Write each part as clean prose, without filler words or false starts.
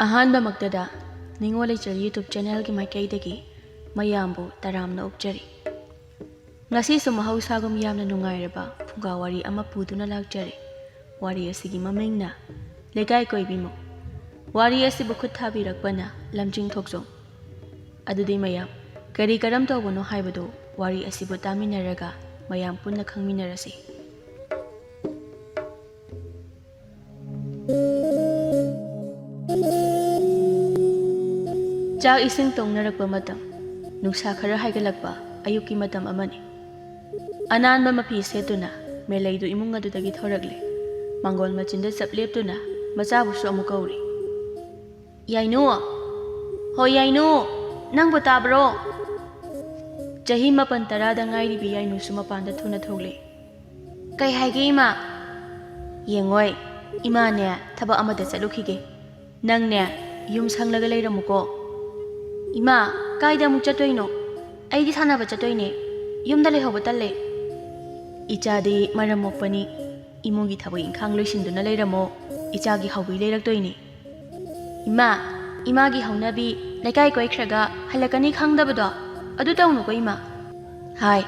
ꯑꯍꯥꯟꯕꯃꯛꯇꯗ ꯅꯤꯡꯉꯣꯜ ꯂꯩꯆꯜ ꯌꯨꯇ꯭ꯌꯨꯕ ꯆꯦꯅꯦꯜꯒꯤ ꯃꯥꯏꯀꯩꯗꯒꯤ ꯃꯌꯥꯝꯕꯨ ꯇꯔꯥꯝꯅ ꯑꯣꯛꯆꯔꯤ꯫ ꯉꯁꯤꯁꯨ ꯃꯍꯧꯁꯥꯒꯨꯝ ꯌꯥꯝꯅ ꯅꯨꯡꯉꯥꯏꯔꯕ ꯐꯨꯡꯒꯥ ꯋꯥꯔꯤ ꯑꯃ ꯄꯨꯗꯨꯅ ꯂꯥꯛꯆꯔꯤ꯫ ꯋꯥꯔꯤ ꯑꯁꯤꯒꯤ ꯃꯃꯤꯡꯅ ꯂꯩꯀꯥꯏ ꯀꯣꯏꯕꯤꯃꯧ꯫ ꯋꯥꯔꯤ ꯑꯁꯤꯕꯨ ꯈꯨꯠ ꯊꯥꯕꯤꯔꯛꯄꯅ ꯂꯝꯖꯤꯡ ꯊꯣꯛꯆꯣꯝ꯫ ꯑꯗꯨꯗꯤ ꯃꯌꯥꯝ ꯀꯔꯤ ꯀꯔꯝ ꯇꯧꯕꯅꯣ ꯍꯥꯏꯕꯗꯨ ꯋꯥꯔꯤ ꯑꯁꯤꯕꯨ ꯇꯥꯃꯤꯟꯅꯔꯒ ꯃꯌꯥꯝ ꯄꯨꯟꯅ ꯈꯪꯃꯤꯟꯅꯔꯁꯤ꯫ ꯆꯥꯛ ꯏꯁꯤꯡ ꯇꯣꯡꯅꯔꯛꯄ ꯃꯇꯝ, ꯅꯨꯡꯁꯥ ꯈꯔ ꯍꯥꯏꯒꯠꯂꯛꯄ ꯑꯌꯨꯛꯀꯤ ꯃꯇꯝ ꯑꯃꯅꯤ꯫ ꯑꯅꯥꯟꯕ ꯃꯐꯤ ꯁꯦꯠꯇꯨꯅ ꯃꯦꯂꯩꯗꯨ ꯏꯃꯨꯡ ꯑꯗꯨꯗꯒꯤ ꯊꯣꯔꯛꯂꯦ꯫ ꯃꯥꯡꯒꯣꯜ ꯃꯆꯤꯟꯗ ꯆꯞ ꯂꯦꯞꯇꯨꯅ ꯃꯆꯥꯕꯨꯁꯨ ꯑꯃꯨꯛ ꯀꯧꯔꯤ꯫ ꯌꯥꯏꯅꯨ! ꯍꯣꯏ ꯌꯥꯏꯅꯨ! ꯅꯪꯕꯨ ꯇꯥꯕ꯭ꯔꯣ? ꯆꯍꯤ 9-10ꯗ ꯉꯥꯏꯔꯤꯕꯤ ꯌꯥꯏꯅꯨꯁꯨ ꯃꯄꯥꯟꯗ ꯊꯨꯅ ꯊꯣꯛꯂꯛꯏ꯫ ꯀꯩ ꯍꯥꯏꯒꯦ ꯏꯃꯥ? ꯌꯦꯡꯉꯣꯏ, ꯏꯃꯥꯅꯦ ꯊꯕꯛ ꯑꯃꯗ ꯆꯠꯂꯨꯈꯤꯒꯦ꯫ ꯅꯪꯅꯦ ꯌꯨꯝ ꯁꯪꯂꯒ ꯂꯩꯔꯝꯃꯨꯀꯣ꯫ ꯏꯃꯥ, ꯀꯥꯏꯗ ꯑꯃꯨꯛ ꯆꯠꯇꯣꯏꯅꯣ? ꯑꯩꯗꯤ ꯁꯥꯟꯅꯕ ꯆꯠꯇꯣꯏꯅꯦ꯫ ꯌꯨꯝꯗ ꯂꯩꯍꯧꯕ ꯇꯜꯂꯦ꯫ ꯏꯆꯥꯗꯤ ꯃꯔꯝ ꯃꯣꯛꯄꯅꯤ꯫ ꯏꯃꯨꯡꯒꯤ ꯊꯕꯛ ꯏꯪꯈꯥꯡ ꯂꯣꯏꯁꯤꯟꯗꯨꯅ ꯂꯩꯔꯝꯃꯣ꯫ ꯏꯆꯥꯒꯤ ꯍꯥꯎꯕꯤ ꯂꯩꯔꯛꯇꯣꯏꯅꯤ꯫ ꯏꯃꯥ, ꯏꯃꯥꯒꯤ ꯍꯧꯅꯕꯤ ꯂꯩꯀꯥꯏ ꯀꯣꯏꯈ꯭ꯔꯒ ꯍꯜꯂꯛꯀꯅꯤ ꯈꯪꯗꯕꯗꯣ ꯑꯗꯨ ꯇꯧꯅꯨꯀꯣ ꯏꯃꯥ꯫ ꯍꯥꯏ,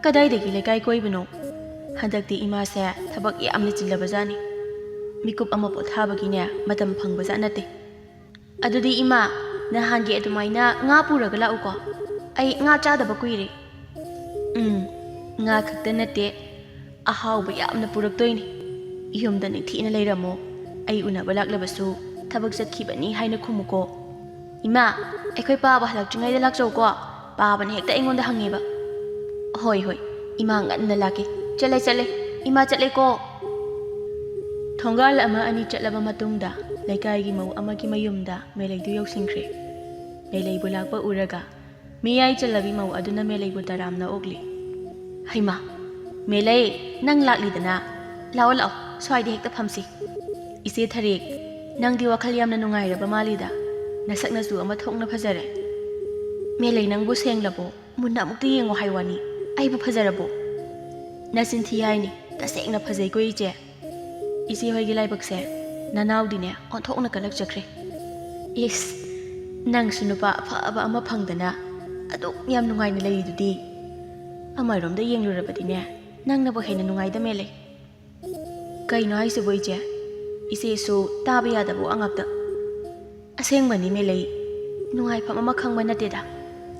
ꯀꯗꯥꯏꯗꯒꯤ ꯂꯩꯀꯥꯏ ꯀꯣꯏꯕꯅꯣ? ꯍꯟꯗꯛꯇꯤ ꯏꯃꯥꯁꯦ ꯊꯕꯛ ꯌꯥꯝꯅ ꯆꯤꯜꯂꯕꯖꯥꯠꯅꯤ꯫ ꯃꯤꯀꯨꯞ ꯑꯃ ꯄꯣꯊꯥꯕꯒꯤꯅꯦ ꯃꯇꯝ ꯐꯪꯕꯖꯥꯠ ꯅꯠꯇꯦ꯫ ꯑꯗꯨꯗꯤ ꯏꯃꯥ, ꯅꯍꯥꯟꯒꯤ ꯑꯗꯨꯃꯥꯏꯅ ꯉꯥ ꯄꯨꯔꯒ ꯂꯥꯛꯎꯀꯣ꯫ ꯑꯩ ꯉꯥ ꯆꯥꯗꯕ ꯀꯨꯏꯔꯦ꯫ ꯉꯥ ꯈꯛꯇ ꯅꯠꯇꯦ, ꯑꯍꯥꯎꯕ ꯌꯥꯝꯅ ꯄꯨꯔꯛꯇꯣꯏꯅꯤ꯫ ꯌꯨꯝꯗ ꯅꯤꯡꯊꯤꯅ ꯂꯩꯔꯝꯃꯣ꯫ ꯑꯩ ꯎꯅꯕ ꯂꯥꯛꯂꯕꯁꯨ ꯊꯕꯛ ꯆꯠꯈꯤꯕꯅꯤ ꯍꯥꯏꯅ ꯈꯨꯝꯃꯨꯀꯣ꯫ ꯏꯃꯥ, ꯑꯩꯈꯣꯏ ꯄꯥꯕ ꯍꯜꯂꯛꯇ꯭ꯔꯤꯉꯩꯗ ꯂꯥꯛꯆꯧꯀꯣ꯫ ꯄꯥꯕꯅ ꯍꯦꯛꯇ ꯑꯩꯉꯣꯟꯗ ꯍꯪꯉꯦꯕ꯫ ꯍꯣꯏ ꯍꯣꯏ, ꯏꯃꯥ ꯉꯟꯅ ꯂꯥꯛꯀꯦ꯫ ꯆꯠꯂꯦ, ꯏꯃꯥ ꯆꯠꯂꯦꯀꯣ꯫ ꯊꯣꯡꯒꯥꯜ ꯑꯃ ꯑꯅꯤ ꯆꯠꯂꯕ ꯃꯇꯨꯡꯗ ꯂꯩꯀꯥꯏꯒꯤ ꯃꯧ ꯑꯃꯒꯤ ꯃꯌꯨꯝꯗ ꯃꯦꯂꯩꯗꯨ ꯌꯧꯁꯤꯟꯈ꯭ꯔꯦ꯫ ꯃꯦꯂꯩꯕꯨ ꯂꯥꯛꯄ ꯎꯔꯒ ꯃꯤꯌꯥꯏ ꯆꯜꯂꯕꯤ ꯃꯧ ꯑꯗꯨꯅ ꯃꯦꯂꯩꯕꯨ ꯇꯔꯥꯝꯅ ꯑꯣꯛꯂꯤ꯫ ꯍꯩꯃꯥ, ꯃꯦꯂꯩ, ꯅꯪ ꯂꯥꯛꯂꯤꯗꯅ? ꯂꯥꯛꯑꯣ ꯂꯥꯛꯑꯣ, ꯁ꯭ꯋꯥꯏꯗ ꯍꯦꯛꯇ ꯐꯝꯁꯤ꯫ ꯏꯆꯦ ꯊꯔꯦꯛ, ꯅꯪꯗꯤ ꯋꯥꯈꯜ ꯌꯥꯝꯅ ꯅꯨꯡꯉꯥꯏꯔꯕ ꯃꯥꯜꯂꯤꯗ꯫ ꯅꯁꯛꯅꯁꯨ ꯑꯃ ꯊꯣꯛꯅ ꯐꯖꯔꯦ꯫ ꯃꯦꯂꯩ, ꯅꯪꯕꯨ ꯁꯦꯡꯂꯕꯣ? ꯃꯨꯟꯅ ꯑꯃꯨꯛꯇ ꯌꯦꯡꯉꯣ ꯍꯥꯏ ꯋꯥꯅꯤ꯫ ꯑꯩꯕꯨ ꯐꯖꯔꯕꯣ? ꯅꯆꯤꯟ ꯊꯤ ꯍꯥꯏꯅꯤ, ꯇꯁꯦꯡꯅ ꯐꯖꯩꯀꯣ ꯏꯆꯦ꯫ ꯏꯆꯦ ꯍꯣꯏꯒꯤ ꯂꯥꯏꯕꯛꯁꯦ ꯅꯅꯥꯎꯗꯤꯅꯦ ꯑꯣꯟꯊꯣꯛꯅ ꯀꯜꯂꯛꯆꯈ꯭ꯔꯦ꯫ ꯏꯁ, ꯅꯪꯁꯨ ꯅꯨꯄꯥ ꯑꯐꯕ ꯑꯃ ꯐꯪꯗꯅ ꯑꯗꯨꯛ ꯌꯥꯝ ꯅꯨꯡꯉꯥꯏꯅ ꯂꯩꯔꯤꯗꯨꯗꯤ꯫ ꯑꯃꯔꯣꯝꯗ ꯌꯦꯡꯂꯨꯔꯕꯗꯤꯅꯦ ꯅꯪꯅꯕꯨ ꯍꯦꯟꯅ ꯅꯨꯡꯉꯥꯏꯗ ꯃꯦꯂꯩ꯫ ꯀꯩꯅꯣ ꯍꯥꯏꯁꯤꯕꯣ ꯏꯆꯦ? ꯏꯆꯦꯁꯨ ꯇꯥꯕ ꯌꯥꯗꯕ ꯋꯥ ꯉꯥꯛꯇ꯫ ꯑꯁꯦꯡꯕꯅꯤ ꯃꯦꯂꯩ, ꯅꯨꯡꯉꯥꯏꯐꯝ ꯑꯃ ꯈꯪꯕ ꯅꯠꯇꯦꯗ꯫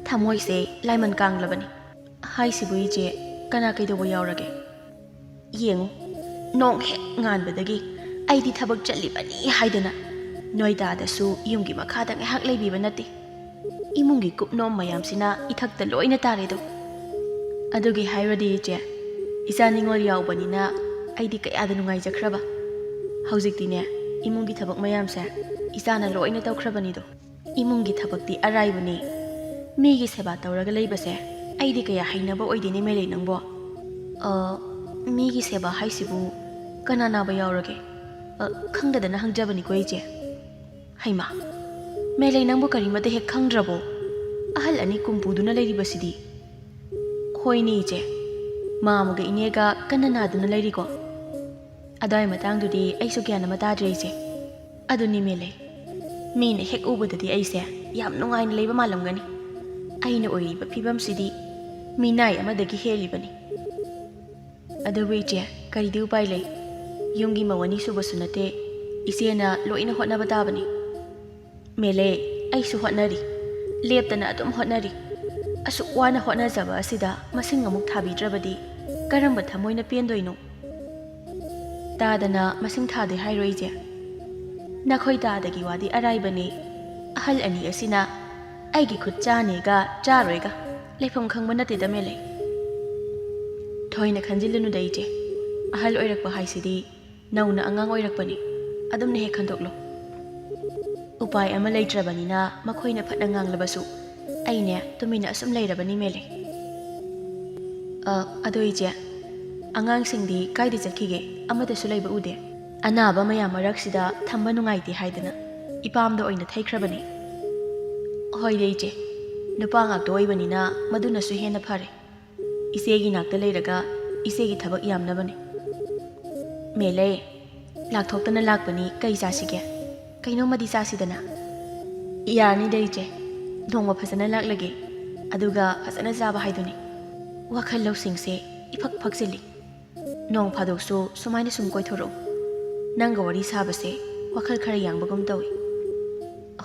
ꯊꯃꯣꯏꯁꯦ ꯂꯥꯏꯃꯟ ꯀꯥꯡꯂꯕꯅꯤ꯫ ꯍꯥꯏꯁꯤꯕꯨ ꯏꯆꯦ, ꯀꯅꯥ ꯀꯩꯗꯧꯕ ꯌꯥꯎꯔꯒꯦ? ꯌꯦꯡꯉꯨ, ꯅꯣꯡ ꯍꯦꯛ ꯉꯥꯟꯕꯗꯒꯤ ꯑꯩꯗꯤ ꯊꯕꯛ ꯆꯠꯂꯤꯕꯅꯤ ꯍꯥꯏꯗꯅ ꯅꯣꯏ ꯗꯥꯗꯁꯨ ꯌꯨꯝꯒꯤ ꯃꯈꯥꯗ ꯉꯥꯏꯍꯥꯛ ꯂꯩꯕꯤꯕ ꯅꯠꯇꯦ꯫ ꯏꯃꯨꯡꯒꯤ ꯀꯨꯞꯅꯣꯝ ꯃꯌꯥꯝꯁꯤꯅ ꯏꯊꯛꯇ ꯂꯣꯏꯅ ꯇꯥꯔꯦꯗꯣ꯫ ꯑꯗꯨꯒꯤ ꯍꯥꯏꯔꯗꯤ ꯏꯆꯦ, ꯏꯆꯥ ꯅꯤꯡꯉꯣꯜ ꯌꯥꯎꯕꯅꯤꯅ ꯑꯩꯗꯤ ꯀꯌꯥꯗ ꯅꯨꯡꯉꯥꯏꯖꯈ꯭ꯔꯕ꯫ ꯍꯧꯖꯤꯛꯇꯤꯅꯦ ꯏꯃꯨꯡꯒꯤ ꯊꯕꯛ ꯃꯌꯥꯝꯁꯦ ꯏꯆꯥꯅ ꯂꯣꯏꯅ ꯇꯧꯈ꯭ꯔꯕꯅꯤꯗꯣ꯫ ꯏꯃꯨꯡꯒꯤ ꯊꯕꯛꯇꯤ ꯑꯔꯥꯏꯕꯅꯤ꯫ ꯃꯤꯒꯤ ꯁꯦꯕꯥ ꯇꯧꯔꯒ ꯂꯩꯕꯁꯦ ꯑꯩꯗꯤ ꯀꯌꯥ ꯍꯩꯅꯕ ꯑꯣꯏꯗꯦꯅꯦ ꯃꯦꯂꯩ ꯅꯪꯕꯣ꯫ ꯃꯤꯒꯤ ꯁꯦꯕꯥ ꯍꯥꯏꯁꯤꯕꯨ ꯀꯅꯥ ꯅꯥꯕ ꯌꯥꯎꯔꯒꯦ? ꯈꯪꯗꯗꯅ ꯍꯪꯖꯕꯅꯤꯀꯣ ꯏꯆꯦ꯫ ꯍꯩꯃꯥ, ꯃꯦꯂꯩ ꯅꯪꯕꯨ ꯀꯔꯤꯃꯇ ꯍꯦꯛ ꯈꯪꯗ꯭ꯔꯕꯣ? ꯑꯍꯜ ꯑꯅꯤ ꯀꯨꯝꯄꯨꯗꯨꯅ ꯂꯩꯔꯤꯕꯁꯤꯗꯤ꯫ ꯍꯣꯏꯅꯦ ꯏꯆꯦ, ꯃꯥꯃꯒ ꯏꯅꯦꯒ ꯀꯟꯅ ꯅꯥꯗꯨꯅ ꯂꯩꯔꯤꯀꯣ꯫ ꯑꯗꯨꯋꯥꯏ ꯃꯇꯥꯡꯗꯨꯗꯤ ꯑꯩꯁꯨ ꯒ꯭ꯌꯥꯟ ꯑꯃ ꯇꯥꯗ꯭ꯔꯦ ꯏꯆꯦ꯫ ꯑꯗꯨꯅꯤ ꯃꯦꯂꯩ, ꯃꯤꯅ ꯍꯦꯛ ꯎꯕꯗꯗꯤ ꯑꯩꯁꯦ ꯌꯥꯝ ꯅꯨꯡꯉꯥꯏꯅ ꯂꯩꯕ ꯃꯥꯜꯂꯝꯒꯅꯤ꯫ ꯑꯩꯅ ꯑꯣꯏꯔꯤꯕ ꯐꯤꯕꯝꯁꯤꯗꯤ ꯃꯤꯅꯥꯏ ꯑꯃꯗꯒꯤ ꯍꯦꯜꯂꯤꯕꯅꯤ꯫ ꯑꯗꯨꯕꯨ ꯏꯆꯦ, ꯀꯔꯤꯗꯤ ꯎꯄꯥꯏ ꯂꯩ? ꯌꯨꯝꯒꯤ ꯃꯧ ꯑꯅꯤ ꯁꯨꯕꯁꯨ ꯅꯠꯇꯦ, ꯏꯆꯦꯅ ꯂꯣꯏꯅ ꯍꯣꯠꯅꯕ ꯇꯥꯕꯅꯤ꯫ ꯃꯦꯂꯩ, ꯑꯩꯁꯨ ꯍꯣꯠꯅꯔꯤ, ꯂꯦꯞꯇꯅ ꯑꯗꯨꯝ ꯍꯣꯠꯅꯔꯤ꯫ ꯑꯁꯨꯛ ꯋꯥꯅ ꯍꯣꯠꯅꯖꯕ ꯑꯁꯤꯗ ꯃꯁꯤꯡ ꯑꯃꯨꯛ ꯊꯥꯕꯤꯗ꯭ꯔꯕꯗꯤ ꯀꯔꯝꯕ ꯊꯃꯣꯏꯅ ꯄꯦꯟꯗꯣꯏꯅꯣ? ꯇꯥꯗꯅ ꯃꯁꯤꯡ ꯊꯥꯗꯦ ꯍꯥꯏꯔꯣ ꯏꯆꯦ? ꯅꯈꯣꯏ ꯇꯥꯗꯒꯤ ꯋꯥꯗꯤ ꯑꯔꯥꯏꯕꯅꯤ꯫ ꯑꯍꯜ ꯑꯅꯤ ꯑꯁꯤꯅ ꯑꯩꯒꯤ ꯈꯨꯠ ꯆꯥꯅꯦꯒ ꯆꯥꯔꯣꯏꯒ ꯂꯩꯐꯝ ꯈꯪꯕ ꯅꯠꯇꯦꯗ ꯃꯦꯂꯩ꯫ ꯊꯣꯏꯅ ꯈꯟꯖꯤꯜꯂꯨꯅꯨꯗ ꯏꯆꯦ꯫ ꯑꯍꯜ ꯑꯣꯏꯔꯛꯄ ꯍꯥꯏꯁꯤꯗꯤ ꯅꯧꯅ ꯑꯉꯥꯡ ꯑꯣꯏꯔꯛꯄꯅꯤ꯫ ꯑꯗꯨꯝꯅ ꯍꯦꯛ ꯈꯟꯗꯣꯛꯂꯣ꯫ ꯎꯄꯥꯏ ꯑꯃ ꯂꯩꯇ꯭ꯔꯕꯅꯤꯅ ꯃꯈꯣꯏꯅ ꯐꯠꯅ ꯉꯥꯡꯂꯕꯁꯨ ꯑꯩꯅꯦ ꯇꯨꯃꯤꯟꯅ ꯑꯁꯨꯝ ꯂꯩꯔꯕꯅꯤ ꯃꯦꯂꯩ꯫ ꯑꯗꯣ ꯏꯆꯦ, ꯑꯉꯥꯡꯁꯤꯡꯗꯤ ꯀꯥꯏꯗ ꯆꯠꯈꯤꯒꯦ? ꯑꯃꯗꯁꯨ ꯂꯩꯕ ꯎꯗꯦ꯫ ꯑꯅꯥꯕ ꯃꯌꯥꯝ ꯃꯔꯛꯁꯤꯗ ꯊꯝꯕ ꯅꯨꯡꯉꯥꯏꯇꯦ ꯍꯥꯏꯗꯅ ꯏꯄꯥꯝꯗ ꯑꯣꯏꯅ ꯊꯩꯈ꯭ꯔꯕꯅꯤ꯫ ꯍꯣꯏꯗ ꯏꯆꯦ, ꯅꯨꯄꯥ ꯉꯥꯛꯇ ꯑꯣꯏꯕꯅꯤꯅ ꯃꯗꯨꯅꯁꯨ ꯍꯦꯟꯅ ꯐꯔꯦ꯫ ꯏꯆꯦꯒꯤ ꯅꯥꯛꯇ ꯂꯩꯔꯒ ꯏꯆꯦꯒꯤ ꯊꯕꯛ ꯌꯥꯝꯅꯕꯅꯤ꯫ ꯃꯦꯂꯩ, ꯂꯥꯛꯊꯣꯛꯇꯅ ꯂꯥꯛꯄꯅꯤ, ꯀꯩ ꯆꯥꯁꯤꯒꯦ? ꯀꯩꯅꯣꯝꯃꯗꯤ ꯆꯥꯁꯤꯗꯅ꯫ ꯌꯥꯔꯅꯤꯗ ꯏꯆꯦ ꯅꯣꯡꯃ ꯐꯖꯅ ꯂꯥꯛꯂꯒꯦ ꯑꯗꯨꯒ ꯐꯖꯅ ꯆꯥꯕ ꯍꯥꯏꯗꯨꯅꯤ ꯋꯥꯈꯜ ꯂꯧꯁꯤꯡꯁꯦ ꯏꯐꯛ ꯐꯛꯆꯤꯜꯂꯤ ꯅꯣꯡ ꯐꯥꯗꯣꯛꯁꯨ ꯁꯨꯃꯥꯏꯅ ꯁꯨꯝ ꯀꯣꯏꯊꯣꯔꯛꯎ ꯅꯪꯒ ꯋꯥꯔꯤ ꯁꯥꯕꯁꯦ ꯋꯥꯈꯜ ꯈꯔ ꯌꯥꯡꯕꯒꯨꯝ ꯇꯧꯏ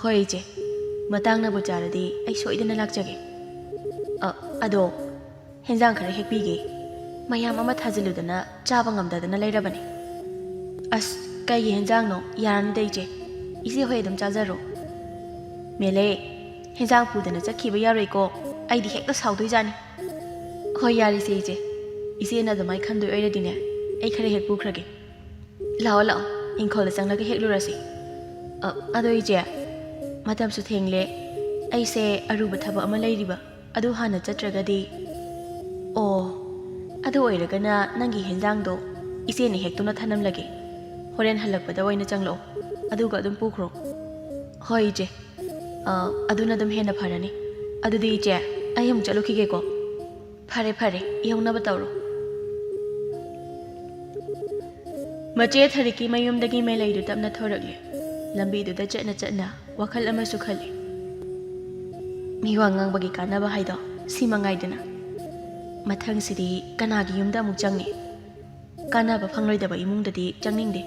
ꯍꯣꯏ ꯏꯆꯦ ꯃꯇꯥꯡꯅꯕꯨ ꯆꯥꯔꯗꯤ ꯑꯩ ꯁꯣꯏꯗꯅ ꯂꯥꯛꯆꯒꯦ ꯑꯗꯣ ꯍꯦꯟꯖꯥꯡ ꯈꯔ ꯍꯦꯛꯄꯤꯒꯦ ꯃꯌꯥꯝ ꯑꯃ ꯊꯥꯖꯤꯜꯂꯨꯗꯅ ꯆꯥꯕ ꯉꯝꯗꯗꯅ ꯂꯩꯔꯕꯅꯤ ꯑꯁ ꯀꯩꯒꯤ ꯍꯦꯟꯖꯥꯡꯅꯣ ꯌꯥꯔꯅꯤꯗ ꯏꯆꯦ ꯍꯣꯏ ꯑꯗꯨꯝ ꯆꯥꯖꯔꯣ ꯃꯦꯂꯦ ꯍꯦꯟꯖꯥꯡ ꯄꯨꯗꯅ ꯆꯠꯈꯤꯕ ꯌꯥꯔꯣꯏꯀꯣ ꯑꯩꯗꯤ ꯍꯦꯛꯇ ꯁꯥꯎꯗꯣꯏꯖꯥꯅꯤ ꯍꯣꯏ ꯌꯥꯔꯤꯁꯦ ꯏꯆꯦꯅ ꯑꯗꯨꯃꯥꯏꯅ ꯈꯟꯗꯣꯏ ꯑꯣꯏꯔꯗꯤꯅꯦ ꯑꯩ ꯈꯔ ꯍꯦꯛ ꯄꯨꯈ꯭ꯔꯒꯦ ꯂꯥꯛꯑꯣ ꯏꯪꯈꯣꯜꯗ ꯆꯪꯂꯒ ꯍꯦꯛꯂꯨꯔꯁꯤ ꯑꯗꯣ ꯏꯆꯦ ꯃꯇꯝꯁꯨ ꯊꯦꯡꯂꯦ ꯑꯩꯁꯦ ꯑꯔꯨꯕ ꯊꯕꯛ ꯑꯃ ꯂꯩꯔꯤꯕ ꯑꯗꯨ ꯍꯥꯟꯅ ꯆꯠꯇ꯭ꯔꯒꯗꯤ ꯑꯣ ꯑꯗꯨ ꯑꯣꯏꯔꯒꯅ ꯅꯪꯒꯤ ꯍꯦꯟꯖꯥꯡꯗꯣ ꯏꯆꯦꯅ ꯍꯦꯛꯇꯨꯅ ꯊꯅꯝꯂꯒꯦ ꯍꯣꯔꯦꯟ ꯍꯜꯂꯛꯄꯗ ꯑꯣꯏꯅ ꯆꯪꯂꯛꯑꯣ ꯑꯗꯨꯒ ꯑꯗꯨꯝ ꯄꯨꯈ꯭ꯔꯣ ꯍꯣꯏ ꯏꯆꯦ ꯑꯗꯨꯅ ꯑꯗꯨꯝ ꯍꯦꯟꯅ ꯐꯔꯅꯤ ꯑꯗꯨꯗꯤ ꯏꯆꯦ ꯑꯩ ꯑꯃꯨꯛ ꯆꯠꯂꯨꯈꯤꯒꯦꯀꯣ ꯐꯔꯦ ꯌꯧꯅꯕ ꯇꯧꯔꯣ ꯃꯆꯦ ꯊꯔꯤꯛꯀꯤ ꯃꯌꯨꯝꯗꯒꯤ ꯃꯦꯂꯩꯗꯨ ꯇꯞꯅ ꯊꯣꯔꯛꯂꯦ ꯂꯝꯕꯤꯗꯨꯗ ꯆꯠꯅ ꯋꯥꯈꯜ ꯑꯃꯁꯨ ꯈꯜꯂꯤ ꯃꯤꯋꯥ ꯉꯥꯡꯕꯒꯤ ꯀꯥꯟꯅꯕ ꯍꯥꯏꯗꯣ ꯁꯤ ꯃꯉꯥꯏꯗꯅ ꯃꯊꯪꯁꯤꯗꯤ ꯀꯅꯥꯒꯤ ꯌꯨꯝꯗ ꯑꯃꯨꯛ ꯆꯪꯉꯤ ꯀꯥꯟꯅꯕ ꯐꯪꯂꯣꯏꯗꯕ ꯏꯃꯨꯡꯗꯗꯤ ꯆꯪꯅꯤꯡꯗꯦ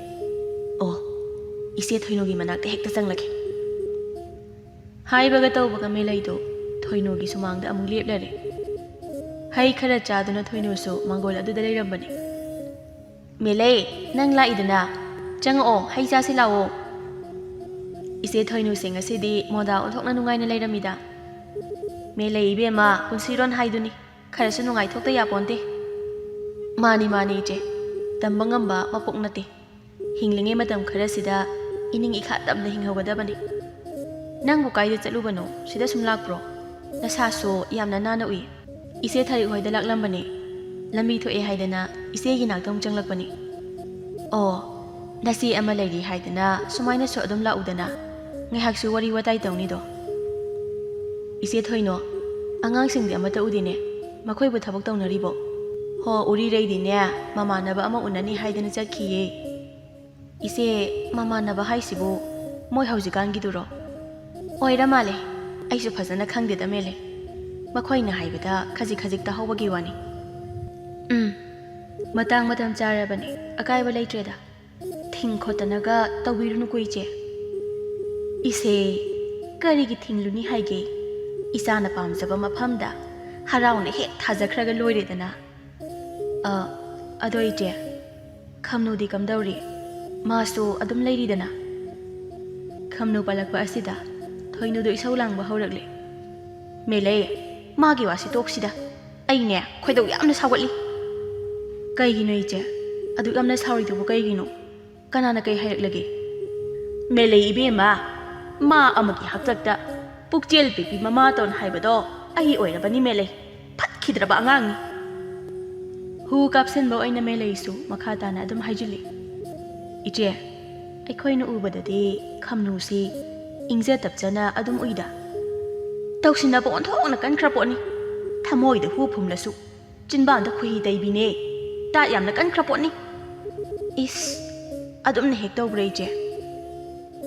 ꯑꯣ ꯏꯆꯦ ꯊꯣꯏꯅꯨꯒꯤ ꯃꯅꯥꯛꯇ ꯍꯦꯛꯇ ꯆꯪꯂꯒꯦ ꯍꯥꯏꯕꯒ ꯇꯧꯕꯒ ꯃꯦꯂꯩꯗꯨ ꯊꯣꯏꯅꯨꯒꯤ ꯁꯨꯃꯥꯡꯗ ꯑꯃꯨꯛ ꯂꯦꯞꯂꯔꯦ ꯍꯩ ꯈꯔ ꯆꯥꯗꯨꯅ ꯊꯣꯏꯅꯨꯁꯨ ꯃꯥꯡꯒꯣꯜ ꯑꯗꯨꯗ ꯂꯩꯔꯝꯕꯅꯤ ꯃꯦꯂꯩ ꯅꯪ ꯂꯥꯛꯏꯗꯅ ꯆꯪꯉꯛꯑꯣ ꯍꯩ ꯆꯥꯁꯤ ꯂꯥꯛꯑꯣ ꯏꯆꯦ ꯊꯣꯏꯅꯨꯁꯦ ꯉꯁꯤꯗꯤ ꯃꯣꯗꯥ ꯑꯣꯟꯊꯣꯛꯅ ꯅꯨꯡꯉꯥꯏꯅ ꯂꯩꯔꯝꯃꯤꯗ ꯃꯦꯂꯩ ꯏꯕꯦꯝꯃ ꯄꯨꯟꯁꯤꯔꯣꯟ ꯍꯥꯏꯗꯨꯅꯤ ꯈꯔꯁꯨ ꯅꯨꯡꯉꯥꯏꯊꯣꯛꯇ ꯌꯥꯄꯣꯟꯇꯦ ꯃꯥꯅꯤ ꯏꯆꯦ ꯇꯝꯕ ꯉꯝꯕ ꯃꯄꯣꯛ ꯅꯠꯇꯦ ꯍꯤꯡꯂꯤꯉꯩ ꯃꯇꯝ ꯈꯔꯁꯤꯗ ꯏꯅꯤꯡ ꯏꯈꯥ ꯇꯝꯅ ꯍꯤꯡꯍꯧꯒꯗꯕꯅꯤ ꯅꯪꯕꯨ ꯀꯥꯏꯗ ꯆꯠꯂꯨꯕꯅꯣ ꯁꯤꯗ ꯁꯨꯝ ꯂꯥꯛꯄ꯭ꯔꯣ ꯅꯁꯥꯁꯨ ꯌꯥꯝꯅ ꯅꯥꯟꯅ ꯎꯏ ꯏꯆꯦ ꯊꯔꯤꯛ ꯍꯣꯏꯗ ꯂꯥꯛꯂꯝꯕꯅꯤ ꯂꯝꯕꯤ ꯊꯣꯛꯑꯦ ꯍꯥꯏꯗꯅ ꯏꯆꯦꯒꯤ ꯅꯥꯛꯇ ꯑꯃꯨꯛ ꯆꯪꯂꯛꯄꯅꯤ ꯑꯣ ꯅꯆꯦ ꯑꯃ ꯂꯩꯔꯤ ꯍꯥꯏꯗꯅ ꯁꯨꯃꯥꯏꯅꯁꯨ ꯑꯗꯨꯝ ꯂꯥꯛꯎꯗꯅ ꯉꯥꯏꯍꯥꯛꯁꯨ ꯋꯥꯔꯤ ꯋꯥꯇꯥꯏ ꯇꯧꯅꯤꯗꯣ ꯏꯆꯦ ꯊꯣꯏꯅꯣ ꯑꯉꯥꯡꯁꯤꯡꯗꯤ ꯑꯃꯠꯇ ꯎꯗꯦꯅꯦ ꯃꯈꯣꯏꯕꯨ ꯊꯕꯛ ꯇꯧꯅꯔꯤꯕꯣ ꯍꯣ ꯎꯔꯤꯔꯩꯗꯤꯅꯦ ꯃꯃꯥꯟꯅꯕ ꯑꯃ ꯎꯅꯅꯤ ꯍꯥꯏꯗꯅ ꯆꯠꯈꯤꯌꯦ ꯏꯆꯦ ꯃꯃꯥꯟꯅꯕ ꯍꯥꯏꯁꯤꯕꯨ ꯃꯣꯏ ꯍꯧꯖꯤꯛꯀꯥꯟꯒꯤꯗꯨꯔꯣ ꯑꯣꯏꯔ ꯃꯥꯜꯂꯦ ꯑꯩꯁꯨ ꯐꯖꯅ ꯈꯪꯗꯦꯗ ꯃꯦꯂꯩ ꯃꯈꯣꯏꯅ ꯍꯥꯏꯕꯗ ꯈꯖꯤꯛ ꯇꯥꯍꯧꯕꯒꯤ ꯋꯥꯅꯤ ꯃꯇꯝ ꯆꯥꯔꯕꯅꯤ ꯑꯀꯥꯏꯕ ꯂꯩꯇ꯭ꯔꯦꯗ ꯊꯤꯡ ꯈꯣꯠꯇꯅꯒ ꯇꯧꯕꯤꯔꯨꯅꯨꯀꯣ ꯏꯆꯦ ꯀꯔꯤꯒꯤ ꯊꯤꯡꯂꯨꯅꯤ ꯍꯥꯏꯒꯦ ꯏꯆꯥꯅ ꯄꯥꯝꯖꯕ ꯃꯐꯝꯗ ꯍꯔꯥꯎꯅ ꯍꯦꯛ ꯊꯥꯖꯈ꯭ꯔꯒ ꯂꯣꯏꯔꯦꯗꯅ ꯑꯗꯣ ꯏꯆꯦ ꯈꯝꯅꯨꯗꯤ ꯀꯝꯗꯧꯔꯤ ꯃꯥꯁꯨ ꯑꯗꯨꯝ ꯂꯩꯔꯤꯗꯅ ꯈꯝꯅꯨ ꯄꯜꯂꯛꯄ ꯑꯁꯤꯗ ꯊꯣꯏꯅꯨꯗꯨ ꯏꯁꯧ ꯂꯥꯡꯕ ꯍꯧꯔꯛꯂꯦ ꯃꯦꯂꯩ ꯃꯥꯒꯤ ꯋꯥꯁꯤ ꯇꯣꯛꯁꯤꯗ ꯑꯩꯅꯦ ꯈꯣꯏꯗꯧ ꯌꯥꯝꯅ ꯁꯥꯎꯒꯠꯂꯤ ꯀꯩꯒꯤꯅꯣ ꯏꯆꯦ ꯑꯗꯨꯛ ꯌꯥꯝꯅ ꯁꯥꯎꯔꯤꯗꯨꯕꯨ ꯀꯩꯒꯤꯅꯣ ꯀꯅꯥꯅ ꯀꯩ ꯍꯥꯏꯔꯛꯂꯒꯦ ꯃꯦꯂꯩ ꯏꯕꯦꯝꯃ ꯃꯥ ꯑꯃꯒꯤ ꯍꯛꯇꯛꯇ ꯄꯨꯛꯆꯦꯜ ꯄꯤꯛꯄꯤ ꯃꯃꯥꯇꯣꯟ ꯍꯥꯏꯕꯗꯣ ꯑꯩ ꯑꯣꯏꯔꯕꯅꯤ ꯃꯦꯂꯩ ꯐꯠꯈꯤꯗ꯭ꯔꯕ ꯑꯉꯥꯡꯅꯤ ꯍꯨ ꯀꯥꯞꯁꯤꯟꯕ ꯑꯣꯏꯅ ꯃꯦꯂꯩꯁꯨ ꯃꯈꯥ ꯇꯥꯅ ꯑꯗꯨꯝ ꯍꯥꯏꯖꯤꯜꯂꯤ ꯏꯆꯦ ꯑꯩꯈꯣꯏꯅ ꯎꯕꯗꯗꯤ ꯈꯝꯅꯨꯁꯤ ꯏꯪꯖ ꯇꯞꯆꯅ ꯑꯗꯨꯝ ꯎꯏꯗ ꯇꯧꯁꯤꯟꯅꯕ ꯑꯣꯟꯊꯣꯛꯅ ꯀꯟꯈ꯭ꯔ ꯄꯣꯠꯅꯤ ꯊꯃꯣꯏꯗ ꯍꯨ ꯐꯨꯝꯂꯁꯨ ꯆꯤꯟꯕꯥꯟꯗ ꯈꯨꯍꯤ ꯇꯩꯕꯤꯅꯦ ꯇꯥꯠ ꯌꯥꯝꯅ ꯀꯟꯈ꯭ꯔ ꯄꯣꯠꯅꯤ ꯏꯁ ꯑꯗꯨꯝꯅ ꯍꯦꯛ ꯇꯧꯕ꯭ꯔꯥ ꯏꯆꯦ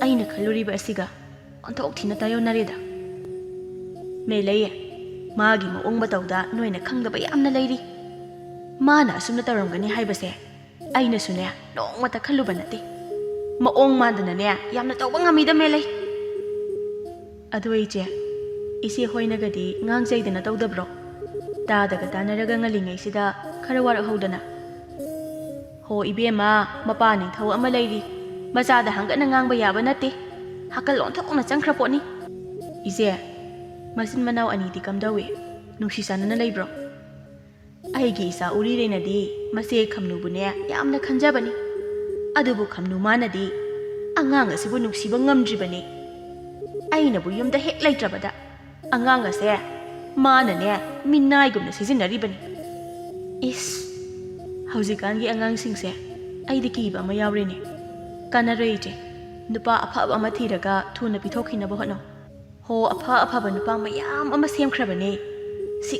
ꯑꯩꯅ ꯈꯜꯂꯨꯔꯤꯕ ꯑꯁꯤꯒ ꯑꯣꯟꯊꯣꯛ ꯊꯤꯅ ꯇꯥꯌꯣꯟꯅꯔꯦꯗ ꯃꯦꯂꯩ ꯃꯥꯒꯤ ꯃꯑꯣꯡ ꯃꯇꯧꯗ ꯅꯣꯏꯅ ꯈꯪꯗꯕ ꯌꯥꯝꯅ ꯂꯩꯔꯤ ꯃꯥꯅ ꯑꯁꯨꯝꯅ ꯇꯧꯔꯝꯒꯅꯤ ꯍꯥꯏꯕꯁꯦ ꯑꯩꯅꯁꯨꯅꯦ ꯅꯣꯡꯃꯇ ꯈꯜꯂꯨꯕ ꯅꯠꯇꯦ ꯃꯑꯣꯡ ꯃꯥꯟꯗꯅꯅꯦ ꯌꯥꯝꯅ ꯇꯧꯕ ꯉꯝꯃꯤꯗ ꯃꯦꯂꯩ ꯑꯗꯨ ꯏꯆꯦ ꯍꯣꯏꯅꯒꯗꯤ ꯉꯥꯡꯖꯩꯗꯅ ꯇꯧꯗꯕ꯭ꯔꯣ ꯇꯥꯗꯒ ꯇꯥꯅꯔꯒ ꯉꯜꯂꯤꯉꯩꯁꯤꯗ ꯈꯔ ꯋꯥꯔꯛꯍꯧꯗꯅ ꯍꯣ ꯏꯕꯦꯝꯃ ꯃꯄꯥ ꯅꯤꯡꯊꯧ ꯑꯃ ꯂꯩꯔꯤ ꯃꯆꯥꯗ ꯍꯪꯒꯠꯅ ꯉꯥꯡꯕ ꯌꯥꯕ ꯅꯠꯇꯦ ꯍꯥꯀꯜ ꯑꯣꯟꯊꯣꯛꯅ ꯆꯪꯈ꯭ꯔ ꯄꯣꯠꯅꯤ ꯏꯆꯦ ꯃꯆꯤꯟ ꯃꯅꯥꯎ ꯑꯅꯤꯗꯤ ꯀꯝꯗꯧꯏ ꯅꯨꯡꯁꯤ ꯆꯥꯟꯅꯅ ꯂꯩꯕ꯭ꯔꯣ ꯑꯩꯒꯤ ꯏꯆꯥ ꯎꯔꯤꯔꯩꯅꯗꯤ ꯃꯆꯦ ꯈꯝꯅꯨꯕꯨꯅꯦ ꯌꯥꯝꯅ ꯈꯟꯖꯕꯅꯤ ꯑꯗꯨꯕꯨ ꯈꯝꯅꯨ ꯃꯥꯅꯗꯤ ꯑꯉꯥꯡ ꯑꯁꯤꯕꯨ ꯅꯨꯡꯁꯤꯕ ꯉꯝꯗ꯭ꯔꯤꯕꯅꯤ ꯑꯩꯅꯕꯨ ꯌꯨꯝꯗ ꯍꯦꯛ ꯂꯩꯇ꯭ꯔꯕꯗ ꯑꯉꯥꯡ ꯑꯁꯦ ꯃꯥꯅꯅꯦ ꯃꯤꯅꯥꯏꯒꯨꯝꯅ ꯁꯤꯖꯤꯟꯅꯔꯤꯕꯅꯤ ꯏꯁ ꯍꯧꯖꯤꯛꯀꯥꯟꯒꯤ ꯑꯉꯥꯡꯁꯤꯡꯁꯦ ꯑꯩꯗꯤ ꯀꯤꯕ ꯑꯃ ꯌꯥꯎꯔꯤꯅꯦ ꯀꯥꯟꯅꯔꯣꯏ ꯏꯆꯦ ꯅꯨꯄꯥ ꯑꯐꯕ ꯑꯃ ꯊꯤꯔꯒ ꯊꯨꯅ ꯄꯤꯊꯣꯛꯈꯤꯅꯕ ꯍꯣꯠꯅꯧ ꯍꯣ ꯑꯐꯕ ꯅꯨꯄꯥ ꯃꯌꯥꯝ ꯑꯃ ꯁꯦꯝꯈ꯭ꯔꯕꯅꯦ ꯁꯤ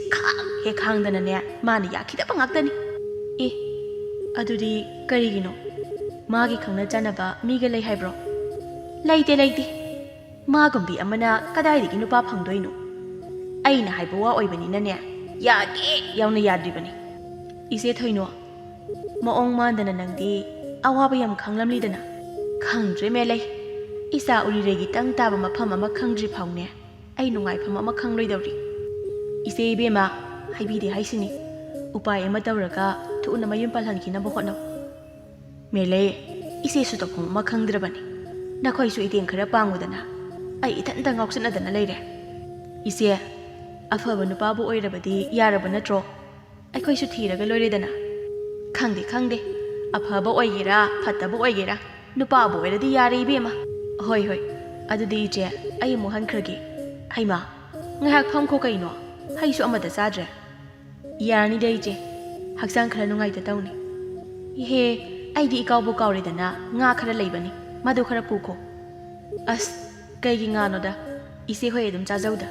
ꯍꯦꯛ ꯈꯥꯡꯗꯅꯅꯦ ꯃꯥꯅ ꯌꯥꯈꯤꯗꯕ ꯉꯥꯛꯇꯅꯤ ꯑꯗꯨꯗꯤ ꯀꯔꯤꯒꯤꯅꯣ ꯃꯥꯒꯤ ꯈꯪꯅ ꯆꯥꯟꯅꯕ ꯃꯤꯒ ꯂꯩ ꯍꯥꯏꯕ꯭ꯔꯣ ꯂꯩꯇꯦ ꯃꯥꯒꯨꯝꯕꯤ ꯑꯃꯅ ꯀꯗꯥꯏꯗꯒꯤ ꯅꯨꯄꯥ ꯐꯪꯗꯣꯏꯅꯣ? ꯑꯩꯅ ꯍꯥꯏꯕ ꯋꯥ ꯑꯣꯏꯕꯅꯤꯅꯅꯦ ꯌꯥꯒꯦ ꯌꯥꯎꯅ ꯌꯥꯗ꯭ꯔꯤꯕꯅꯤ꯫ ꯏꯆꯦ ꯊꯣꯏꯅꯣ, ꯃꯑꯣꯡ ꯃꯥꯟꯗꯅ ꯅꯪꯗꯤ ꯑꯋꯥꯕ ꯌꯥꯝ ꯈꯪꯂꯝꯂꯤꯗꯅ꯫ ꯈꯪꯗ꯭ꯔꯦ ꯃꯦꯂꯩ, ꯏꯆꯥ ꯎꯔꯤꯔꯩꯒꯤ ꯇꯪ ꯇꯥꯕ ꯃꯐꯝ ꯑꯃ ꯈꯪꯗ꯭ꯔꯤ ꯐꯥꯎꯅꯦ ꯑꯩ ꯅꯨꯡꯉꯥꯏꯐꯝ ꯑꯃ ꯈꯪꯂꯣꯏꯗꯧꯔꯤ꯫ ꯏꯆꯦ ꯏꯕꯦꯝꯃ, ꯍꯥꯏꯕꯤꯗꯦ ꯍꯥꯏꯁꯤꯅꯤ, ꯎꯄꯥꯏ ꯑꯃ ꯇꯧꯔꯒ ꯊꯨꯅ ꯃꯌꯨꯝ ꯄꯥꯜꯍꯟꯈꯤꯅꯕ ꯍꯣꯠꯅꯧ꯫ ꯃꯦꯂꯩ, ꯏꯆꯦꯁꯨ ꯇꯧꯐꯝ ꯑꯃ ꯈꯪꯗ꯭ꯔꯕꯅꯤ꯫ ꯅꯈꯣꯏꯁꯨ ꯏꯇꯦꯡ ꯈꯔ ꯄꯥꯡꯉꯨꯗꯅ, ꯑꯩ ꯏꯊꯟꯇ ꯉꯥꯎꯆꯠꯅꯗꯅ ꯂꯩꯔꯦ꯫ ꯏꯆꯦ, ꯑꯐꯕ ꯅꯨꯄꯥꯕꯨ ꯑꯣꯏꯔꯕꯗꯤ ꯌꯥꯔꯕ ꯅꯠꯇ꯭ꯔꯣ? ꯑꯩꯈꯣꯏꯁꯨ ꯊꯤꯔꯒ ꯂꯣꯏꯔꯦꯗꯅ꯫ ꯈꯪꯗꯦ, ꯑꯐꯕ ꯑꯣꯏꯒꯦꯔꯥ ꯐꯠꯇꯕ ꯑꯣꯏꯒꯦꯔꯥ, ꯅꯨꯄꯥꯕꯨ ꯑꯣꯏꯔꯗꯤ ꯌꯥꯔꯦ ꯏꯕꯦꯝꯃ꯫ ꯍꯣꯏ, ꯑꯗꯨꯗꯤ ꯏꯆꯦ ꯑꯩ ꯑꯃꯨꯛ ꯍꯟꯈ꯭ꯔꯒꯦ꯫ ꯍꯩꯃꯥ, ꯉꯥꯏꯍꯥꯛ ꯐꯝꯈꯣ ꯀꯩꯅꯣ, ꯍꯩꯁꯨ ꯑꯃꯠꯇ ꯆꯥꯗ꯭ꯔꯦ꯫ ꯌꯥꯔꯅꯤꯗ ꯏꯆꯦ, ꯍꯛꯆꯥꯡ ꯈꯔ ꯅꯨꯡꯉꯥꯏꯇ ꯇꯧꯅꯤ꯫ ꯏꯍꯦ, ꯑꯩꯗꯤ ꯏꯀꯥꯎꯕꯨ ꯀꯥꯎꯔꯦꯗꯅ, ꯉꯥ ꯈꯔ ꯂꯩꯕꯅꯤ, ꯃꯗꯨ ꯈꯔ ꯄꯨꯈꯣ꯫ ꯑꯁ, ꯀꯩꯒꯤ ꯉꯥꯅꯣꯗ, ꯏꯆꯦ ꯍꯣꯏ ꯑꯗꯨꯝ ꯆꯥꯖꯧꯗ꯫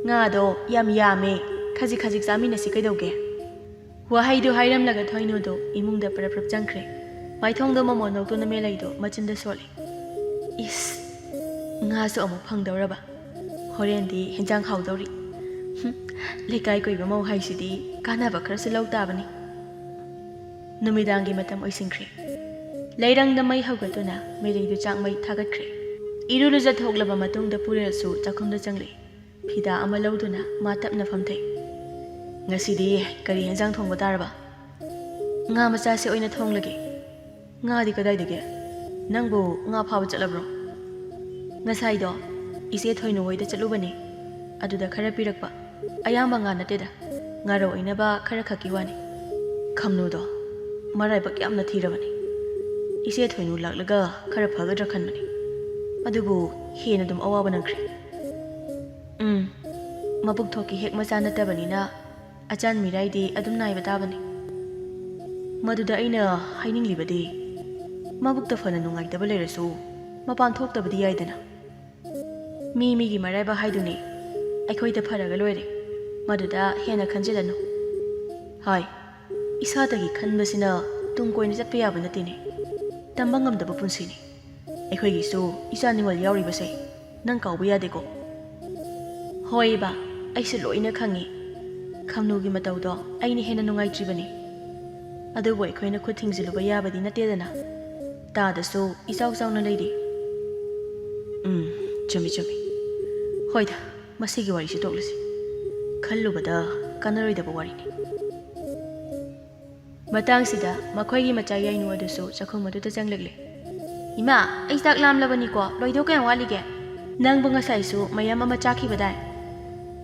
ꯉꯥꯗꯣ ꯌꯥꯝ ꯌꯥꯝꯃꯦ, ꯈꯖꯤꯛ ꯈꯖꯤꯛ ꯆꯥꯃꯤꯟꯅꯁꯤ ꯀꯩꯗꯧꯒꯦ? ꯋꯥꯍꯩꯗꯨ ꯍꯥꯏꯔꯝꯂꯒ ꯊꯣꯏꯅꯨꯗꯣ ꯏꯃꯨꯡꯗ ꯄ꯭ꯔꯞ ꯆꯪꯈ꯭ꯔꯦ꯫ ꯃꯥꯏꯊꯣꯡꯗꯣ ꯃꯃꯣꯟ ꯅꯣꯛꯇꯨꯅ ꯃꯦꯂꯩꯗꯣ ꯃꯆꯤꯟꯗ ꯁꯣꯜꯂꯤ꯫ ꯏꯁ, ꯉꯥꯁꯨ ꯑꯃꯨꯛ ꯐꯪꯗꯧꯔꯕ? ꯍꯣꯔꯦꯟꯗꯤ ꯍꯦꯟꯖꯥꯡ ꯍꯥꯎꯗꯧꯔꯤ꯫ ꯂꯩꯀꯥꯏ ꯀꯣꯏꯕ ꯃꯧ ꯍꯥꯏꯁꯤꯗꯤ ꯀꯥꯟꯅꯕ ꯈꯔꯁꯨ ꯂꯧ ꯇꯥꯕꯅꯤ꯫ ꯅꯨꯃꯤꯗꯥꯡꯒꯤ ꯃꯇꯝ ꯑꯣꯏꯁꯤꯟꯈ꯭ꯔꯦ꯫ ꯂꯩꯔꯪꯗ ꯃꯩ ꯍꯧꯒꯠꯇꯨꯅ ꯃꯦꯂꯩꯗꯨ ꯆꯥꯛ ꯃꯩ ꯊꯥꯒꯠꯈ꯭ꯔꯦ꯫ ꯏꯔꯨ ꯂꯨꯖꯊꯣꯛꯂꯕ ꯃꯇꯨꯡꯗ ꯄꯨꯔꯦꯜꯁꯨ ꯆꯥꯛꯈꯨꯝꯗ ꯆꯪꯂꯛꯏ꯫ ꯐꯤꯗꯥ ꯑꯃ ꯂꯧꯗꯨꯅ ꯃꯥ ꯇꯞꯅ ꯐꯝꯊꯩ꯫ ꯉꯁꯤꯗꯤ ꯀꯔꯤ ꯍꯦꯟꯖꯥꯡ ꯊꯣꯡꯕ ꯇꯥꯔꯕ? ꯉꯥ ꯃꯆꯥꯁꯦ ꯑꯣꯏꯅ ꯊꯣꯡꯂꯒꯦ꯫ ꯉꯥꯗꯤ ꯀꯗꯥꯏꯗꯒꯤ? ꯅꯪꯕꯨ ꯉꯥ ꯐꯥꯕ ꯆꯠꯂꯕ꯭ꯔꯣ? ꯉꯁꯥꯏꯗꯣ ꯏꯆꯦ ꯊꯣꯏꯅꯨ ꯍꯣꯏꯗ ꯆꯠꯂꯨꯕꯅꯦ, ꯑꯗꯨꯗ ꯈꯔ ꯄꯤꯔꯛꯄ꯫ ꯑꯌꯥꯝꯕ ꯉꯥ ꯅꯠꯇꯦꯗ, ꯉꯥꯔꯧ ꯑꯣꯏꯅꯕ ꯈꯔ ꯈꯛꯀꯤ ꯋꯥꯅꯤ꯫ ꯈꯝꯅꯨꯗꯣ ꯃꯔꯥꯏꯕꯛ ꯌꯥꯝꯅ ꯊꯤꯔꯕꯅꯤ꯫ ꯏꯆꯦ ꯊꯣꯏꯅꯨ ꯂꯥꯛꯂꯒ ꯈꯔ ꯐꯒꯗ꯭ꯔꯥ ꯈꯟꯕꯅꯤ, ꯑꯗꯨꯕꯨ ꯍꯦꯟꯅ ꯑꯗꯨꯝ ꯑꯋꯥꯕ ꯅꯪꯈ꯭ꯔꯦ꯫ ꯃꯕꯨꯛ ꯊꯣꯛꯀꯤ ꯍꯦꯛ ꯃꯆꯥ ꯅꯠꯇꯕꯅꯤꯅ ꯑꯆꯥꯟ ꯃꯤꯔꯥꯏꯗꯤ ꯑꯗꯨꯝ ꯅꯥꯏꯕ ꯇꯥꯕꯅꯤ꯫ ꯃꯗꯨꯗ ꯑꯩꯅ ꯍꯥꯏꯅꯤꯡꯂꯤꯕꯗꯤ, ꯃꯕꯨꯛꯇ ꯐꯅ ꯅꯨꯡꯉꯥꯏꯇꯕ ꯂꯩꯔꯁꯨ ꯃꯄꯥꯟ ꯊꯣꯛꯇꯕꯗꯤ ꯌꯥꯏꯗꯅ꯫ ꯃꯤꯒꯤ ꯃꯔꯥꯏꯕꯛ ꯍꯥꯏꯗꯨꯅꯤ, ꯑꯩꯈꯣꯏꯗ ꯐꯔꯒ ꯂꯣꯏꯔꯦ, ꯃꯗꯨꯗ ꯍꯦꯟꯅ ꯈꯟꯖꯤꯜꯂꯅꯨ꯫ ꯍꯥꯏ, ꯏꯁꯥꯗꯒꯤ ꯈꯟꯕꯁꯤꯅ ꯇꯨꯡ ꯀꯣꯏꯅ ꯆꯠꯄ ꯌꯥꯕ ꯅꯠꯇꯦꯅꯦ, ꯇꯝꯕ ꯉꯝꯗꯕ ꯄꯨꯟꯁꯤꯅꯤ꯫ ꯑꯩꯈꯣꯏꯒꯤꯁꯨ ꯏꯆꯥ ꯅꯤꯡꯉꯣꯜ ꯌꯥꯎꯔꯤꯕꯁꯦ ꯅꯪ ꯀꯥꯎꯕ ꯌꯥꯗꯦꯀꯣ꯫ ꯍꯣꯏ ꯕꯥ, ꯑꯩꯁꯨ ꯂꯣꯏꯅ ꯈꯪꯉꯤ꯫ ꯈꯝꯅꯨꯒꯤ ꯃꯇꯧꯗꯣ ꯑꯩꯅ ꯍꯦꯟꯅ ꯅꯨꯡꯉꯥꯏꯇ꯭ꯔꯤꯕꯅꯤ, ꯑꯗꯨꯕꯨ ꯑꯩꯈꯣꯏꯅ ꯈꯨꯠ ꯊꯤꯡꯖꯤꯜꯂꯨꯕ ꯌꯥꯕꯗꯤ ꯅꯠꯇꯦꯗꯅ꯫ ꯇꯥꯗꯁꯨ ꯏꯆꯥꯎ ꯆꯥꯎꯅ ꯂꯩꯔꯤ꯫ ꯆꯨꯝꯃꯤ꯫ ꯍꯣꯏꯗ, ꯃꯁꯤꯒꯤ ꯋꯥꯔꯤꯁꯤ ꯇꯣꯛꯂꯁꯤ, ꯈꯜꯂꯨꯕꯗ ꯀꯥꯟꯅꯔꯣꯏꯗꯕ ꯋꯥꯔꯤꯅꯤ꯫ ꯃꯇꯥꯡꯁꯤꯗ ꯃꯈꯣꯏꯒꯤ ꯃꯆꯥ ꯌꯥꯏꯅꯨ ꯑꯗꯨꯁꯨ ꯆꯥꯛꯈꯨꯝ ꯑꯗꯨꯗ ꯆꯪꯂꯛꯂꯦ꯫ ꯏꯃꯥ, ꯑꯩ ꯆꯥꯛ ꯂꯥꯝꯂꯕꯅꯤꯀꯣ, ꯂꯣꯏꯗꯧ ꯀꯌꯥꯝ ꯋꯥꯠꯂꯤꯒꯦ? ꯅꯪꯕꯨ ꯉꯁꯥꯏꯁꯨ ꯃꯌꯥꯝ ꯑꯃ ꯆꯥꯈꯤꯕꯗꯥꯏ?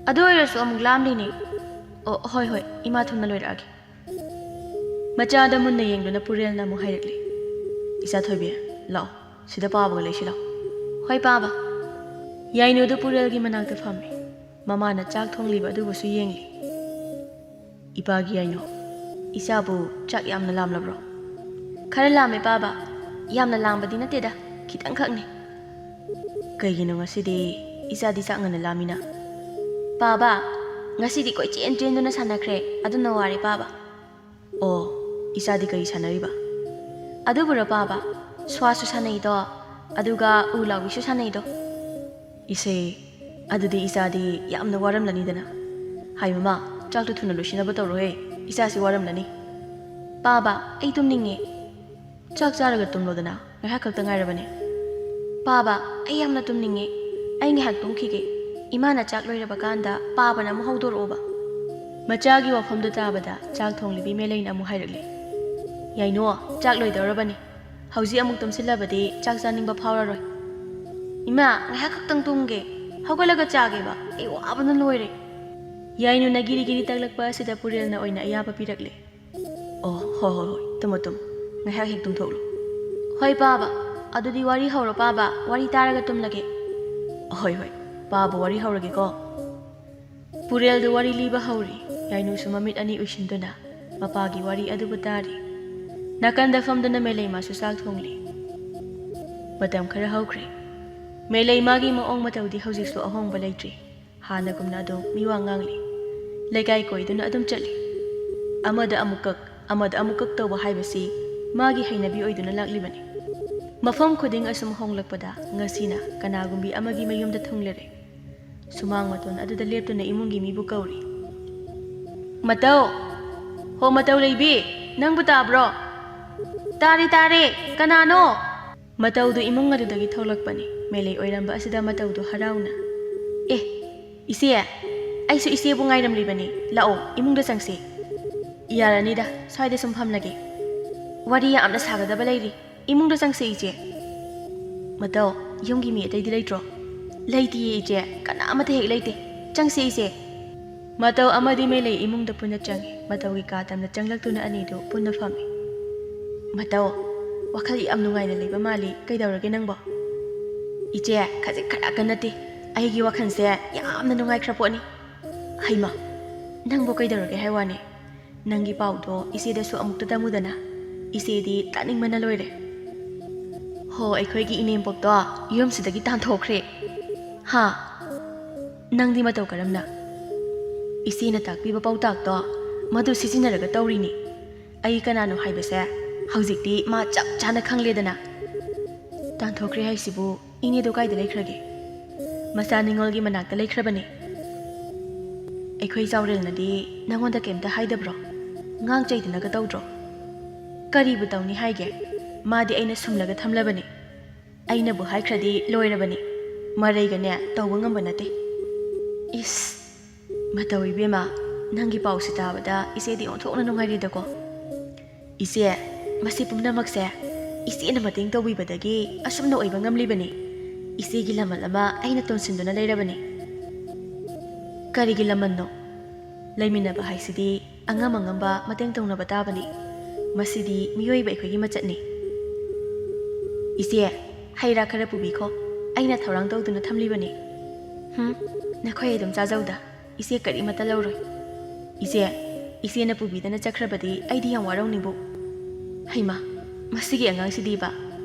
ꯑꯗꯨ ꯑꯣꯏꯔꯁꯨ ꯑꯃꯨꯛ ꯂꯥꯝꯂꯤꯅꯦ꯫ ꯑꯣ, ꯍꯣꯏ, ꯏꯃꯥ ꯊꯨꯅ ꯂꯣꯏꯔꯛꯑꯒꯦ꯫ ꯃꯆꯥꯗ ꯃꯨꯟꯅ ꯌꯦꯡꯗꯨꯅ ꯄꯨꯔꯦꯜꯅ ꯑꯃꯨꯛ ꯍꯥꯏꯔꯛꯂꯤ꯫ ꯏꯆꯥ ꯊꯣꯏꯕꯤ, ꯂꯥꯛꯑꯣ, ꯁꯤꯗ ꯄꯥꯕꯒ ꯂꯩꯁꯤ ꯂꯥꯛꯑꯣ꯫ ꯍꯣꯏ ꯄꯥꯕ꯫ ꯌꯥꯏꯅꯨꯗꯨ ꯄꯨꯔꯦꯜꯒꯤ ꯃꯅꯥꯛꯇ ꯐꯝꯃꯤ꯫ ꯃꯃꯥꯅ ꯆꯥꯛ ꯊꯣꯡꯂꯤꯕ ꯑꯗꯨꯕꯨꯁꯨ ꯌꯦꯡꯂꯤ꯫ ꯏꯄꯥꯒꯤ ꯌꯥꯏꯅꯨ, ꯏꯆꯥꯕꯨ ꯆꯥꯛ ꯌꯥꯝꯅ ꯂꯥꯝꯂꯕ꯭ꯔꯣ? ꯈꯔ ꯂꯥꯝꯃꯦ ꯄꯥꯕ, ꯌꯥꯝꯅ ꯂꯥꯝꯕꯗꯤ ꯅꯠꯇꯦꯗ, ꯈꯤꯇꯪꯈꯛꯅꯤ꯫ ꯀꯩꯒꯤꯅꯣ ꯉꯁꯤꯗꯤ ꯏꯆꯥꯗꯤ ꯆꯥꯛ ꯉꯟꯅ ꯂꯥꯝꯃꯤꯅ? ꯄꯥꯕ, ꯉꯁꯤꯗꯤ ꯀꯣꯏꯆꯦꯟ ꯆꯦꯟꯗꯨꯅ ꯁꯥꯟꯅꯈ꯭ꯔꯦ, ꯑꯗꯨꯅ ꯋꯥꯔꯦ ꯄꯥꯕ꯫ ꯑꯣ, ꯏꯆꯥꯗꯤ ꯀꯔꯤ ꯁꯥꯟꯅꯔꯤꯕ? ꯑꯗꯨꯕꯨꯔꯣ ꯄꯥꯕ, ꯁ꯭ꯋꯥꯁꯨ ꯁꯥꯟꯅꯩꯗꯣ, ꯑꯗꯨꯒ ꯎ ꯂꯥꯎꯕꯤꯁꯨ ꯁꯥꯟꯅꯩꯗꯣ꯫ ꯏꯁꯦ, ꯑꯗꯨꯗꯤ ꯏꯆꯥꯗꯤ ꯌꯥꯝꯅ ꯋꯥꯔꯝꯂꯅꯤꯗꯅ꯫ ꯍꯥꯏ ꯃꯃꯥ, ꯆꯥꯛꯇꯨ ꯊꯨꯅ ꯂꯣꯏꯁꯤꯟꯅꯕ ꯇꯧꯔꯣꯍꯦ, ꯏꯆꯥꯁꯤ ꯋꯥꯔꯝꯂꯅꯤ꯫ ꯄꯥꯕ, ꯑꯩ ꯇꯨꯝꯅꯤꯡꯉꯦ꯫ ꯆꯥꯛ ꯆꯥꯔꯒ ꯇꯨꯝꯂꯣꯗꯅ, ꯉꯥꯏꯍꯥꯛ ꯈꯛꯇ ꯉꯥꯏꯔꯕꯅꯦ꯫ ꯄꯥꯕ, ꯑꯩ ꯌꯥꯝꯅ ꯇꯨꯝꯅꯤꯡꯉꯦ, ꯑꯩ ꯉꯥꯏꯍꯥꯛ ꯇꯨꯝꯈꯤꯒꯦ꯫ ꯏꯃꯥꯅ ꯆꯥꯛ ꯂꯣꯏꯔꯕ ꯀꯥꯟꯗ ꯄꯥꯕꯅ ꯑꯃꯨꯛ ꯍꯧꯗꯣꯔꯛꯑꯣꯕ꯫ ꯃꯆꯥꯒꯤ ꯋꯥꯐꯝꯗꯨ ꯇꯥꯕꯗ ꯆꯥꯛ ꯊꯣꯡꯂꯤꯕꯤ ꯃꯦꯂꯩꯅ ꯑꯃꯨꯛ ꯍꯥꯏꯔꯛꯂꯤ꯫ ꯌꯥꯏꯅꯨ, ꯆꯥꯛ ꯂꯣꯏꯗꯧꯔꯕꯅꯤ, ꯍꯧꯖꯤꯛ ꯑꯃꯨꯛ ꯇꯨꯝꯁꯤꯜꯂꯕꯗꯤ ꯆꯥꯛ ꯆꯥꯅꯤꯡꯕ ꯐꯥꯎꯔꯔꯣই꯫ ꯏꯃꯥ, ꯉꯥꯏꯍꯥꯛ ꯈꯛꯇꯪ ꯇꯨꯝꯒꯦ, ꯍꯧꯒꯠꯂꯒ ꯆꯥꯒꯦꯕ, ꯑꯩ ꯋꯥꯕꯅ ꯂꯣꯏꯔꯦ꯫ ꯌꯥꯏꯅꯨꯅ ꯒꯤꯔꯤ ꯇꯛꯂꯛꯄ ꯑꯁꯤꯗ ꯄꯨꯔꯦꯜꯅ ꯑꯣꯏꯅ ꯑꯌꯥꯕ ꯄꯤꯔꯛꯂꯦ꯫ ꯑꯣ, ꯍꯣꯏ, ꯇꯨꯝꯃꯣ, ꯉꯥꯏꯍꯥꯛ ꯍꯦꯛ ꯇꯨꯝꯊꯣꯛꯂꯨ꯫ ꯍꯣꯏ ꯄꯥꯕ, ꯑꯗꯨꯗꯤ ꯋꯥꯔꯤ ꯍꯧꯔꯣ ꯄꯥꯕ, ꯋꯥꯔꯤ ꯇꯥꯔꯒ ꯇꯨꯝꯂꯒꯦ꯫ ꯍꯣꯏ, ꯄꯥꯕ ꯋꯥꯔꯤ ꯍꯧꯔꯒꯦꯀꯣ꯫ ꯄꯨꯔꯦꯜꯗꯨ ꯋꯥꯔꯤ ꯂꯤꯕ ꯍꯧꯔꯤ꯫ ꯌꯥꯏꯅꯨꯁꯨ ꯃꯃꯤꯠ ꯑꯅꯤ ꯎꯏꯁꯤꯟꯗꯨꯅ ꯃꯄꯥꯒꯤ ꯋꯥꯔꯤ ꯑꯗꯨꯕꯨ ꯇꯥꯔꯤ꯫ ꯅꯥꯀꯟꯗ ꯐꯝꯗꯨꯅ ꯃꯦꯂꯩꯃꯥꯁꯨ ꯆꯥꯛ ꯊꯣꯡꯂꯤ꯫ ꯃꯇꯝ ꯈꯔ ꯍꯧꯈ꯭ꯔꯦ꯫ ꯃꯦꯂꯩꯃꯥꯒꯤ ꯃꯑꯣꯡ ꯃꯇꯧꯗꯤ ꯍꯧꯖꯤꯛꯁꯨ ꯑꯍꯣꯡꯕ ꯂꯩꯇ꯭ꯔꯤ, ꯍꯥꯟꯅꯒꯨꯝꯅ ꯑꯗꯨꯝ ꯃꯤꯋꯥ ꯉꯥꯡꯂꯤ, ꯂꯩꯀꯥꯏ ꯀꯣꯏꯗꯨꯅ ꯑꯗꯨꯝ ꯆꯠꯂꯤ꯫ ꯑꯃꯗ ꯑꯃꯨꯛ ꯀꯛ ꯇꯧꯕ ꯍꯥꯏꯕꯁꯤ ꯃꯥꯒꯤ ꯍꯩꯅꯕꯤ ꯑꯣꯏꯗꯨꯅ ꯂꯥꯛꯂꯤꯕꯅꯤ꯫ ꯃꯐꯝ ꯈꯨꯗꯤꯡ ꯑꯁꯨꯝ ꯍꯣꯡꯂꯛꯄꯗ ꯉꯁꯤꯅ ꯀꯅꯥꯒꯨꯝꯕꯤ ꯑꯃꯒꯤ ꯃꯌꯨꯝꯗ ꯊꯨꯡꯂꯔꯦ꯫ ꯁꯨꯃꯥꯡ ꯃꯇꯣꯟ ꯑꯗꯨꯗ ꯂꯦꯞꯇꯨꯅ ꯏꯃꯨꯡꯒꯤ ꯃꯤꯕꯨ ꯀꯧꯔꯤ꯫ ꯃꯇꯧ! ꯍꯣ ꯃꯇꯧ ꯂꯩꯕꯤ, ꯅꯪꯕꯨ ꯇꯥꯕ꯭ꯔꯣ? ꯇꯥꯔꯦ ꯇꯥꯔꯦ, ꯀꯅꯥꯅꯣ? ꯃꯇꯧꯗꯨ ꯏꯃꯨꯡ ꯑꯗꯨꯗꯒꯤ ꯊꯣꯛꯂꯛꯄꯅꯤ꯫ ꯃꯦꯂꯩ ꯑꯣꯏꯔꯝꯕ ꯑꯁꯤꯗ ꯃꯇꯧꯗꯨ ꯍꯔꯥꯎꯅ, ꯑꯦ ꯏꯆꯦ, ꯑꯩꯁꯨ ꯏꯆꯦꯕꯨ ꯉꯥꯏꯔꯝꯂꯤꯕꯅꯤ, ꯂꯥꯛꯑꯣ ꯏꯃꯨꯡꯗ ꯆꯪꯁꯤ꯫ ꯌꯥꯔꯅꯤꯗ, ꯁ꯭ꯋꯥꯏꯗ ꯁꯨꯝ ꯐꯝꯂꯒꯦ꯫ ꯋꯥꯔꯤ ꯌꯥꯝꯅ ꯁꯥꯒꯗꯕ ꯂꯩꯔꯤ, ꯏꯃꯨꯡꯗ ꯆꯪꯁꯤ ꯏꯆꯦ꯫ ꯃꯇꯧ, ꯌꯨꯝꯒꯤ ꯃꯤ ꯑꯇꯩꯗꯤ ꯂꯩꯇ꯭ꯔꯣ? ꯂꯩꯇꯤꯌꯦ ꯏꯆꯦ, ꯀꯅꯥꯃꯠꯇ ꯍꯦꯛ ꯂꯩꯇꯦ, ꯆꯪꯁꯤ ꯏꯆꯦ꯫ ꯃꯇꯧ ꯑꯃꯗꯤ ꯃꯦꯂꯩ ꯏꯃꯨꯡꯗ ꯄꯨꯟꯅ ꯆꯪꯉꯤ꯫ ꯃꯇꯧꯒꯤ ꯀꯥ ꯇꯝꯅ ꯆꯪꯂꯛꯇꯨꯅ ꯑꯅꯤꯗꯨ ꯄꯨꯟꯅ ꯐꯝꯃꯤ꯫ ꯃꯇꯧ, ꯋꯥꯈꯜ ꯌꯥꯝ ꯅꯨꯡꯉꯥꯏꯅ ꯂꯩꯕ ꯃꯥꯜꯂꯤ, ꯀꯩꯗꯧꯔꯒꯦ ꯅꯪꯕꯣ? ꯏꯆꯦ, ꯈꯖꯤꯛ ꯈꯔꯥꯛꯀ ꯅꯠꯇꯦ, ꯑꯩꯒꯤ ꯋꯥꯈꯜꯁꯦ ꯌꯥꯝꯅ ꯅꯨꯡꯉꯥꯏꯈ꯭ꯔ ꯄꯣꯠꯅꯤ꯫ ꯍꯩꯃꯥ, ꯅꯪꯕꯨ ꯀꯩꯗꯧꯔꯒꯦ ꯍꯥꯏ ꯋꯥꯅꯤ? ꯅꯪꯒꯤ ꯄꯥꯎꯗꯣ ꯏꯆꯦꯗꯁꯨ ꯑꯃꯨꯛꯇ ꯇꯝꯃꯨꯗꯅ, ꯏꯆꯦꯗꯤ ꯇꯥꯅꯤꯡꯕꯅ ꯂꯣꯏꯔꯦ꯫ ꯍꯣ ꯑꯩꯈꯣꯏꯒꯤ ꯏꯅꯦꯝꯄꯣꯛꯇꯣ ꯌꯨꯝꯁꯤꯗꯒꯤ ꯇꯥꯟꯊꯣꯛꯈ꯭ꯔꯦ꯫ ꯍꯥ? ꯅꯪꯗꯤ ꯃꯇꯧ ꯀꯔꯝꯅ? ꯏꯆꯦꯅ ꯇꯥꯛꯄꯤꯕ ꯄꯥꯎꯇꯥꯛꯇꯣ ꯃꯗꯨ ꯁꯤꯖꯤꯟꯅꯔꯒ ꯇꯧꯔꯤꯅꯤ꯫ ꯑꯩ ꯀꯅꯥꯅꯣ ꯍꯥꯏꯕꯁꯦ ꯍꯧꯖꯤꯛꯇꯤ ꯃꯥ ꯆꯞ ꯆꯥꯅ ꯈꯪꯂꯦꯗꯅ꯫ ꯇꯥꯟꯊꯣꯛꯈ꯭ꯔꯦ ꯍꯥꯏꯁꯤꯕꯨ ꯏꯅꯦꯗꯣ ꯀꯥꯏꯗ ꯂꯩꯈ꯭ꯔꯒꯦ? ꯃꯆꯥ ꯅꯤꯡꯉꯣꯜꯒꯤ ꯃꯅꯥꯛꯇ ꯂꯩꯈ꯭ꯔꯕꯅꯤ꯫ ꯑꯩꯈꯣꯏ ꯆꯥꯎꯔꯦꯜꯅꯗꯤ ꯅꯪꯉꯣꯟꯗ ꯀꯩꯝꯇ ꯍꯥꯏꯗꯕ꯭ꯔꯣ? ꯉꯥꯡ ꯆꯩꯗꯅꯒ ꯇꯧꯗ꯭ꯔꯣ? ꯀꯔꯤꯕꯨ ꯇꯧꯅꯤ ꯍꯥꯏꯒꯦ? ꯃꯥꯗꯤ ꯑꯩꯅ ꯁꯨꯝꯂꯒ ꯊꯝꯂꯕꯅꯤ꯫ ꯑꯩꯅꯕꯨ ꯍꯥꯏꯈ꯭ꯔꯗꯤ ꯂꯣꯏꯔꯕꯅꯤ, ꯃꯔꯩꯒꯅꯦ ꯇꯧꯕ ꯉꯝꯕ ꯅꯠꯇꯦ꯫ ꯏꯁ, ꯃꯇꯧ ꯏꯕꯦꯝꯃ, ꯅꯪꯒꯤ ꯄꯥꯎꯁꯤ ꯇꯥꯕꯗ ꯏꯆꯦꯗꯤ ꯑꯣꯟꯊꯣꯛꯅ ꯅꯨꯡꯉꯥꯏꯔꯦꯗꯀꯣ꯫ ꯏꯆꯦ, ꯃꯁꯤ ꯄꯨꯝꯅꯃꯛꯁꯦ ꯏꯆꯦꯅ ꯃꯇꯦꯡ ꯇꯧꯕꯤꯕꯗꯒꯤ ꯑꯁꯨꯝꯅ ꯑꯣꯏꯕ ꯉꯝꯂꯤꯕꯅꯤ꯫ ꯏꯆꯦꯒꯤ ꯂꯃꯟ ꯑꯃ ꯑꯩꯅ ꯇꯣꯟꯁꯤꯟꯗꯨꯅ ꯂꯩꯔꯕꯅꯤ꯫ ꯀꯔꯤꯒꯤ ꯂꯃꯟꯅꯣ? ꯂꯩꯃꯤꯟꯅꯕ ꯍꯥꯏꯁꯤꯗꯤ ꯑꯉꯝ ꯑꯉꯝꯕ ꯃꯇꯦꯡ ꯇꯧꯅꯕ ꯇꯥꯕꯅꯤ꯫ ꯃꯁꯤꯗꯤ ꯃꯤꯑꯣꯏꯕ ꯑꯩꯈꯣꯏꯒꯤ ꯃꯆꯠꯅꯤ꯫ ꯏꯆꯦ, ꯍꯩ ꯔꯥ ꯈꯔ ꯄꯨꯕꯤꯈꯣ, ꯑꯩꯅ ꯊꯧꯔꯥꯡ ꯇꯧꯗꯨꯅ ꯊꯝꯂꯤꯕꯅꯤ꯫ ꯅꯈꯣꯏ ꯑꯗꯨꯝ ꯆꯥꯖꯧꯗ, ꯏꯆꯦ ꯀꯔꯤꯃꯠꯇ ꯂꯧꯔꯣꯏ꯫ ꯏꯆꯦ, ꯏꯆꯦꯅ ꯄꯨꯕꯤꯗꯅ ꯆꯠꯈ꯭ꯔꯕꯗꯤ ꯑꯩꯗꯤ ꯌꯥꯝ ꯋꯥꯔꯧꯅꯤꯕꯨ꯫ ꯍꯩꯃꯥ, ꯃꯁꯤꯒꯤ ꯑꯉꯥꯡꯁꯤꯗꯤꯕ,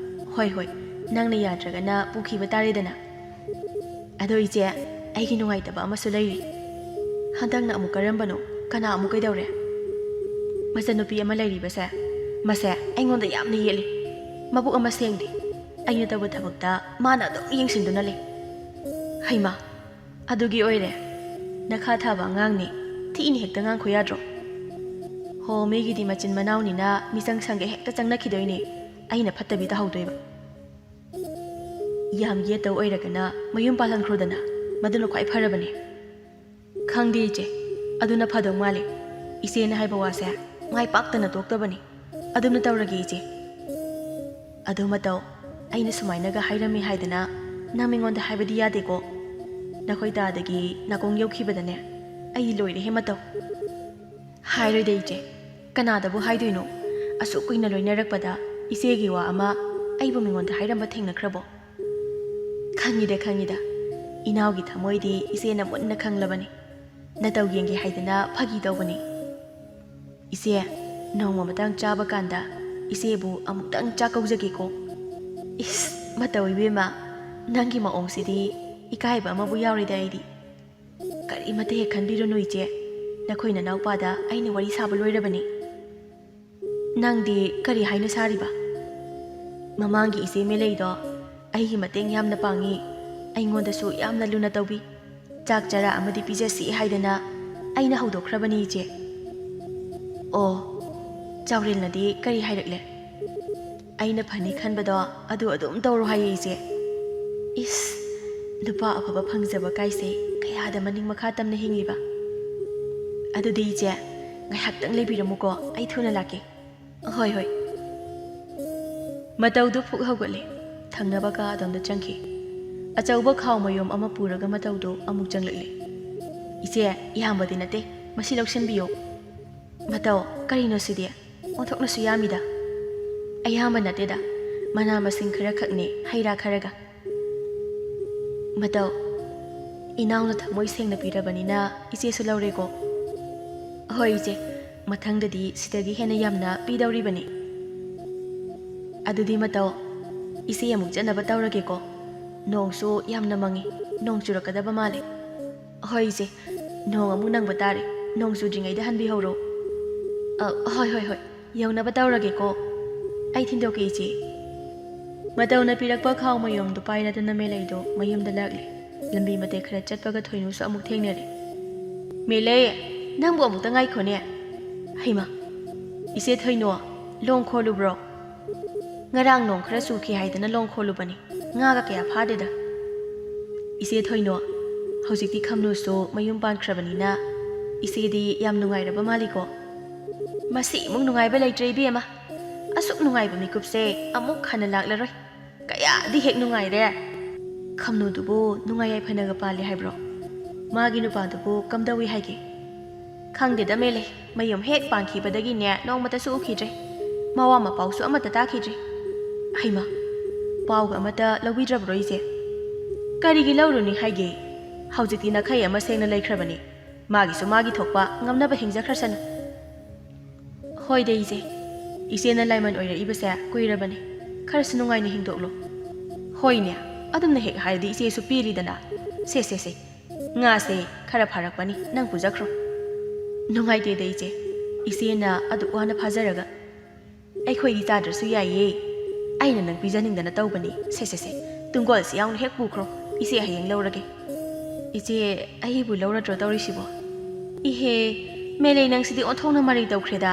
ꯍꯣꯏ ꯍꯣꯏ, ꯅꯪꯅ ꯌꯥꯗ꯭ꯔꯒꯅ ꯄꯨꯈꯤꯕ ꯇꯥꯔꯦꯗꯅ꯫ ꯑꯗꯣ ꯏꯆꯦ, ꯑꯩꯒꯤ ꯅꯨꯡꯉꯥꯏꯇꯕ ꯑꯃꯁꯨ ꯂꯩꯔꯤ꯫ ꯍꯟꯗꯛꯅ ꯑꯃꯨꯛ ꯀꯔꯝꯕꯅꯣ? ꯀꯅꯥ ꯑꯃꯨꯛ ꯀꯩꯗꯧꯔꯦ? ꯃꯆꯟꯅꯨꯄꯤ ꯑꯃ ꯂꯩꯔꯤꯕꯁꯦ, ꯃꯁꯦ ꯑꯩꯉꯣꯟꯗ ꯌꯥꯝꯅ ꯌꯦꯠꯂꯤ꯫ ꯃꯕꯨꯛ ꯑꯃ ꯁꯦꯡꯗꯦ, ꯑꯩꯅ ꯇꯧꯕ ꯊꯕꯛꯇ ꯃꯥꯅ ꯑꯗꯨꯝ ꯌꯦꯡꯁꯤꯟꯗꯨꯅ ꯂꯩ꯫ ꯍꯩꯃꯥ, ꯑꯗꯨꯒꯤ ꯑꯣꯏꯔꯦ, ꯅꯈꯥ ꯊꯥꯕ ꯑꯉꯥꯡꯅꯤ, ꯊꯤꯅ ꯍꯦꯛꯇ ꯉꯥꯡꯈꯣ ꯌꯥꯗ꯭ꯔꯣ? ꯍꯣ ꯃꯤꯒꯤꯗꯤ ꯃꯆꯤꯟ ꯃꯅꯥꯎꯅꯤꯅ ꯃꯤꯆꯪ ꯁꯪꯒꯦ ꯍꯦꯛꯇ ꯆꯪꯅꯈꯤꯗꯣꯏꯅꯤ, ꯑꯩꯅ ꯐꯠꯇꯕꯤ ꯇꯧꯍꯧꯗꯣꯏꯕ꯫ ꯌꯥꯝ ꯌꯦꯠꯇꯧ ꯑꯣꯏꯔꯒꯅ ꯃꯌꯨꯝ ꯄꯥꯜꯍꯟꯈ꯭ꯔꯣꯗꯅ, ꯃꯗꯨꯅ ꯈ꯭ꯋꯥꯏ ꯐꯔꯕꯅꯤ꯫ ꯈꯪꯗꯦ ꯏꯆꯦ, ꯑꯗꯨꯅ ꯐꯗꯧ ꯃꯥꯜꯂꯤ꯫ ꯏꯆꯦꯅ ꯍꯥꯏꯕ ꯋꯥꯁꯦ ꯃꯥꯏ ꯄꯥꯛꯇꯅ ꯇꯣꯛꯇꯕꯅꯤ, ꯑꯗꯨꯝꯅ ꯇꯧꯔꯒꯦ ꯏꯆꯦ꯫ ꯑꯗꯨ ꯃꯇꯧ, ꯑꯩꯅ ꯁꯨꯃꯥꯏꯅꯒ ꯍꯥꯏꯔꯝꯃꯤ ꯍꯥꯏꯗꯅ ꯅꯪ ꯃꯤꯉꯣꯟꯗ ꯍꯥꯏꯕꯗꯤ ꯌꯥꯗꯦꯀꯣ꯫ ꯅꯈꯣꯏ ꯗꯥꯗꯒꯤ ꯅꯥꯀꯣꯡ ꯌꯧꯈꯤꯕꯗꯅꯦ ꯑꯩ ꯂꯣꯏꯔꯦꯍꯦ ꯃꯇꯧ꯫ ꯍꯥꯏꯔꯣꯏꯗ ꯏꯆꯦ, ꯀꯅꯥꯗꯕꯨ ꯍꯥꯏꯗꯣꯏꯅꯣ? ꯑꯁꯨꯛ ꯀꯨꯏꯅ ꯂꯣꯏꯅꯔꯛꯄꯗ ꯏꯆꯦꯒꯤ ꯋꯥ ꯑꯃ ꯑꯩꯕꯨ ꯃꯤꯉꯣꯟꯗ ꯍꯥꯏꯔꯝꯕ ꯊꯦꯡꯅꯈ꯭ꯔꯕꯣ? ꯈꯪꯉꯤꯗ ꯈꯪꯉꯤꯗ, ꯏꯅꯥꯎꯒꯤ ꯊꯃꯣꯏꯗꯤ ꯏꯆꯦꯅ ꯃꯨꯟꯅ ꯈꯪꯂꯕꯅꯤ꯫ ꯅꯇꯧ ꯌꯦꯡꯒꯦ ꯍꯥꯏꯗꯅ ꯐꯥꯒꯤ ꯇꯧꯕꯅꯤ꯫ ꯏꯆꯦ, ꯅꯣꯡꯃ ꯃꯇꯥꯡ ꯆꯥꯕ ꯀꯥꯟꯗ ꯏꯆꯦꯕꯨ ꯑꯃꯨꯛꯇꯪ ꯆꯥꯛ ꯀꯧꯖꯒꯦꯀꯣ꯫ ꯏꯁ, ꯃꯇꯧ ꯏꯕꯦꯝꯃ, ꯅꯪꯒꯤ ꯃꯑꯣꯡꯁꯤꯗꯤ ꯏꯀꯥꯏꯕ ꯑꯃꯕꯨ ꯌꯥꯎꯔꯤꯗ ꯑꯩꯗꯤ꯫ ꯀꯔꯤꯃꯠꯇ ꯍꯦꯛ ꯈꯟꯕꯤꯔꯨꯅꯨ ꯏꯆꯦ, ꯅꯈꯣꯏ ꯅꯅꯥꯎꯄꯥꯗ ꯑꯩꯅ ꯋꯥꯔꯤ ꯁꯥꯕ ꯂꯣꯏꯔꯕꯅꯤ꯫ ꯅꯪꯗꯤ ꯀꯔꯤ ꯍꯥꯏꯅ ꯁꯥꯔꯤꯕ? ꯃꯃꯥꯡꯒꯤ ꯏꯆꯦ ꯃꯦꯂꯩꯗꯣ ꯑꯩꯒꯤ ꯃꯇꯦꯡ ꯌꯥꯝꯅ ꯄꯥꯡꯉꯤ, ꯑꯩꯉꯣꯟꯗꯁꯨ ꯌꯥꯝꯅ ꯂꯨꯅ ꯇꯧꯕꯤ, ꯆꯥꯛ ꯆꯔꯥ ꯑꯃꯗꯤ ꯄꯤꯖꯁꯤ ꯍꯥꯏꯗꯅ ꯑꯩꯅ ꯍꯧꯗꯣꯛꯈ꯭ꯔꯕꯅꯤ ꯏꯆꯦ꯫ ꯑꯣ, ꯆꯥꯎꯔꯦꯜꯅꯗꯤ ꯀꯔꯤ ꯍꯥꯏꯔꯛꯂꯦ? ꯑꯩꯅ ꯐꯅꯤ ꯈꯟꯕꯗꯣ ꯑꯗꯨ ꯑꯗꯨꯝ ꯇꯧꯔꯣ ꯍꯥꯏꯌꯦ ꯏꯆꯦ꯫ ꯏꯁ, ꯅꯨꯄꯥ ꯑꯐꯕ ꯐꯪꯖꯕ ꯀꯥꯏꯁꯦ ꯀꯌꯥꯗ ꯃꯅꯤꯡ ꯃꯈꯥ ꯇꯝꯅ ꯍꯤꯡꯂꯤꯕ꯫ ꯑꯗꯨꯗꯤ ꯏꯆꯦ, ꯉꯥꯏꯍꯥꯛꯇꯪ ꯂꯩꯕꯤꯔꯝꯃꯨꯀꯣ, ꯑꯩ ꯊꯨꯅ ꯂꯥꯛꯀꯦ꯫ ꯍꯣꯏ ꯍꯣꯏ꯫ ꯃꯇꯧꯗꯨ ꯐꯨꯛ ꯍꯧꯒꯠꯂꯦ, ꯊꯪꯅꯕ ꯀꯥ ꯑꯗꯣꯝꯗ ꯆꯪꯈꯤ꯫ ꯑꯆꯧꯕ ꯈꯥꯎ ꯃꯌꯣꯝ ꯑꯃ ꯄꯨꯔꯒ ꯃꯇꯧꯗꯨ ꯑꯃꯨꯛ ꯆꯪꯂꯛꯂꯦ꯫ ꯏꯆꯦ, ꯌꯥꯝꯕꯗꯤ ꯅꯠꯇꯦ, ꯃꯁꯤ ꯂꯧꯁꯤꯟꯕꯤꯌꯨ꯫ ꯃꯇꯧ, ꯀꯔꯤꯅꯣ ꯁꯤꯗꯤ? ꯑꯣꯟꯊꯣꯛꯅꯁꯨ ꯌꯥꯝꯃꯤꯗ꯫ ꯑꯌꯥꯝꯕ ꯅꯠꯇꯦꯗ, ꯃꯅꯥ ꯃꯁꯤꯡ ꯈꯔ ꯈꯛꯅꯤ, ꯍꯩ ꯔꯥ ꯈꯔꯒ꯫ ꯃꯇꯧ, ꯏꯅꯥꯎꯅ ꯊꯃꯣꯏ ꯁꯦꯡꯅ ꯄꯤꯔꯕꯅꯤꯅ ꯏꯆꯦꯁꯨ ꯂꯧꯔꯦꯀꯣ꯫ ꯍꯣꯏ ꯏꯆꯦ, ꯃꯊꯪꯗꯗꯤ ꯁꯤꯗꯒꯤ ꯍꯦꯟꯅ ꯌꯥꯝꯅ ꯄꯤꯗꯧꯔꯤꯕꯅꯤ꯫ ꯑꯗꯨꯗꯤ ꯃꯇꯧ, ꯏꯆꯦ ꯑꯃꯨꯛ ꯆꯠꯅꯕ ꯇꯧꯔꯒꯦꯀꯣ꯫ ꯅꯣꯡꯁꯨ ꯌꯥꯝꯅ ꯃꯪꯉꯤ, ꯅꯣꯡ ꯆꯨꯔꯛꯀꯗꯕ ꯃꯥꯜꯂꯦ꯫ ꯍꯣꯏ ꯏꯆꯦ, ꯅꯣꯡ ꯑꯃꯨꯛ ꯅꯪꯕ ꯇꯥꯔꯦ, ꯅꯣꯡ ꯆꯨꯗ꯭ꯔꯤꯉꯩꯗ ꯍꯟꯕꯤꯍꯧꯔꯣ꯫ ꯍꯣꯏ ꯍꯣꯏ ꯍꯣꯏ, ꯌꯧꯅꯕ ꯇꯧꯔꯒꯦꯀꯣ꯫ ꯑꯩ ꯊꯤꯟꯗꯣꯛꯀꯦ ꯏꯆꯦ꯫ ꯃꯇꯧꯅ ꯄꯤꯔꯛꯄ ꯈꯥꯎ ꯃꯌꯨꯝꯗꯨ ꯄꯥꯏꯔꯗꯨꯅ ꯃꯦꯂꯩꯗꯣ ꯃꯌꯨꯝꯗ ꯂꯥꯛꯂꯤ꯫ ꯂꯝꯕꯤ ꯃꯇꯦꯛ ꯈꯔ ꯆꯠꯄꯒ ꯊꯣꯏꯅꯨꯁꯨ ꯑꯃꯨꯛ ꯊꯦꯡꯅꯔꯦ꯫ ꯃꯦꯂꯩ, ꯅꯪꯕꯨ ꯑꯃꯨꯛꯇ ꯉꯥꯏꯈꯣꯅꯦ꯫ ꯍꯩꯃꯥ, ꯏꯆꯦ ꯊꯣꯏꯅꯣ, ꯂꯣꯡ ꯈꯣꯜꯂꯨꯕ꯭ꯔꯣ? ꯉꯔꯥꯡ ꯅꯣꯡ ꯈꯔ ꯆꯨꯈꯤ ꯍꯥꯏꯗꯅ ꯂꯣꯡ ꯈꯣꯜꯂꯨꯕꯅꯤ, ꯉꯥꯒ ꯀꯌꯥ ꯐꯥꯗꯦꯗ꯫ ꯏꯆꯦ ꯊꯣꯏꯅꯣ, ꯍꯧꯖꯤꯛꯇꯤ ꯈꯝꯅꯨꯁꯨ ꯃꯌꯨꯝ ꯄꯥꯟꯈ꯭ꯔꯕꯅꯤꯅ ꯏꯆꯦꯗꯤ ꯌꯥꯝ ꯅꯨꯡꯉꯥꯏꯔꯕ ꯃꯥꯜꯂꯤꯀꯣ? ꯃꯁꯤꯃꯨꯛ ꯅꯨꯡꯉꯥꯏꯕ ꯂꯩꯇ꯭ꯔꯦ ꯏꯕꯦꯝꯃ꯫ ꯑꯁꯨꯛ ꯅꯨꯡꯉꯥꯏꯕ ꯃꯤꯀꯨꯞꯁꯦ ꯑꯃꯨꯛ ꯍꯟꯅ ꯂꯥꯛꯂꯔꯣꯏ꯫ ꯀꯌꯥꯗꯤ ꯍꯦꯛ ꯅꯨꯡꯉꯥꯏꯔꯦ꯫ ꯈꯝꯅꯨꯗꯨꯕꯨ ꯅꯨꯡꯉꯥꯏ ꯌꯥꯏꯐꯅꯒ ꯄꯥꯜꯂꯤ ꯍꯥꯏꯕ꯭ꯔꯣ? ꯃꯥꯒꯤ ꯅꯨꯄꯥꯗꯨꯕꯨ ꯀꯝꯗꯧꯏ ꯍꯥꯏꯒꯦ? ꯈꯪꯗꯦꯗ ꯃꯦꯂꯩ, ꯃꯌꯨꯝ ꯍꯦꯛ ꯄꯥꯟꯈꯤꯕꯗꯒꯤꯅꯦ ꯅꯣꯡꯃꯇꯁꯨ ꯎꯈꯤꯗ꯭ꯔꯦ꯫ ꯃꯋꯥ ꯃꯄꯥꯎꯁꯨ ꯑꯃꯠꯇ ꯇꯥꯈꯤꯗ꯭ꯔꯦ꯫ ꯍꯩꯃꯥ, ꯄꯥꯎꯒ ꯑꯃꯠꯇ ꯂꯧꯕꯤꯗ꯭ꯔꯕ꯭ꯔꯣ ꯏꯆꯦ? ꯀꯔꯤꯒꯤ ꯂꯧꯔꯨꯅꯤ ꯍꯥꯏꯒꯦ? ꯍꯧꯖꯤꯛꯇꯤ ꯅꯥꯈꯩ ꯑꯃ ꯁꯦꯡꯅ ꯂꯩꯈ꯭ꯔꯕꯅꯤ꯫ ꯃꯥꯒꯤꯁꯨ ꯃꯥꯒꯤ ꯊꯣꯛꯄ ꯉꯝꯅꯕ ꯍꯤꯡꯖꯈ꯭ꯔꯁꯅꯨ꯫ ꯍꯣꯏꯗ ꯏꯆꯦ, ꯏꯆꯦꯅ ꯂꯥꯏꯃꯟ ꯑꯣꯏꯔꯛꯏꯕꯁꯦ ꯀꯨꯏꯔꯕꯅꯤ꯫ ꯈꯔꯁꯨ ꯅꯨꯡꯉꯥꯏꯅ ꯍꯤꯡꯗꯣꯛꯂꯣ꯫ ꯍꯣꯏꯅꯦ, ꯑꯗꯨꯝꯅ ꯍꯦꯛ ꯍꯥꯏꯔꯗꯤ ꯏꯆꯦꯁꯨ ꯄꯦꯜꯂꯤꯗꯅ꯫ ꯁꯦ, ꯉꯥꯁꯦ ꯈꯔ ꯐꯥꯔꯛꯄꯅꯤ, ꯅꯪ ꯄꯨꯖꯈ꯭ꯔꯣ꯫ ꯅꯨꯡꯉꯥꯏꯇꯦꯗ ꯏꯆꯦ, ꯏꯆꯦꯅ ꯑꯗꯨꯛ ꯋꯥꯅ ꯐꯥꯖꯔꯒ꯫ ꯑꯩꯈꯣꯏꯗꯤ ꯆꯥꯗ꯭ꯔꯁꯨ ꯌꯥꯏꯌꯦ, ꯑꯩꯅ ꯅꯪ ꯄꯤꯖꯅꯤꯡꯗꯅ ꯇꯧꯕꯅꯤ꯫ ꯁꯦ, ꯇꯨꯡꯒꯣꯜꯁꯤ ꯌꯥꯎꯅ ꯍꯦꯛ ꯄꯨꯈ꯭ꯔꯣ, ꯏꯆꯦ ꯍꯌꯦꯡ ꯂꯧꯔꯒꯦ꯫ ꯏꯆꯦ, ꯑꯩꯕꯨ ꯂꯧꯔꯗ꯭ꯔꯣ ꯇꯧꯔꯤꯁꯤꯕꯣ? ꯏꯍꯦ, ꯃꯦꯂꯩ ꯅꯪꯁꯤꯗꯤ ꯑꯣꯟꯊꯣꯛꯅ ꯃꯔꯩ ꯇꯧꯈ꯭ꯔꯦꯗ꯫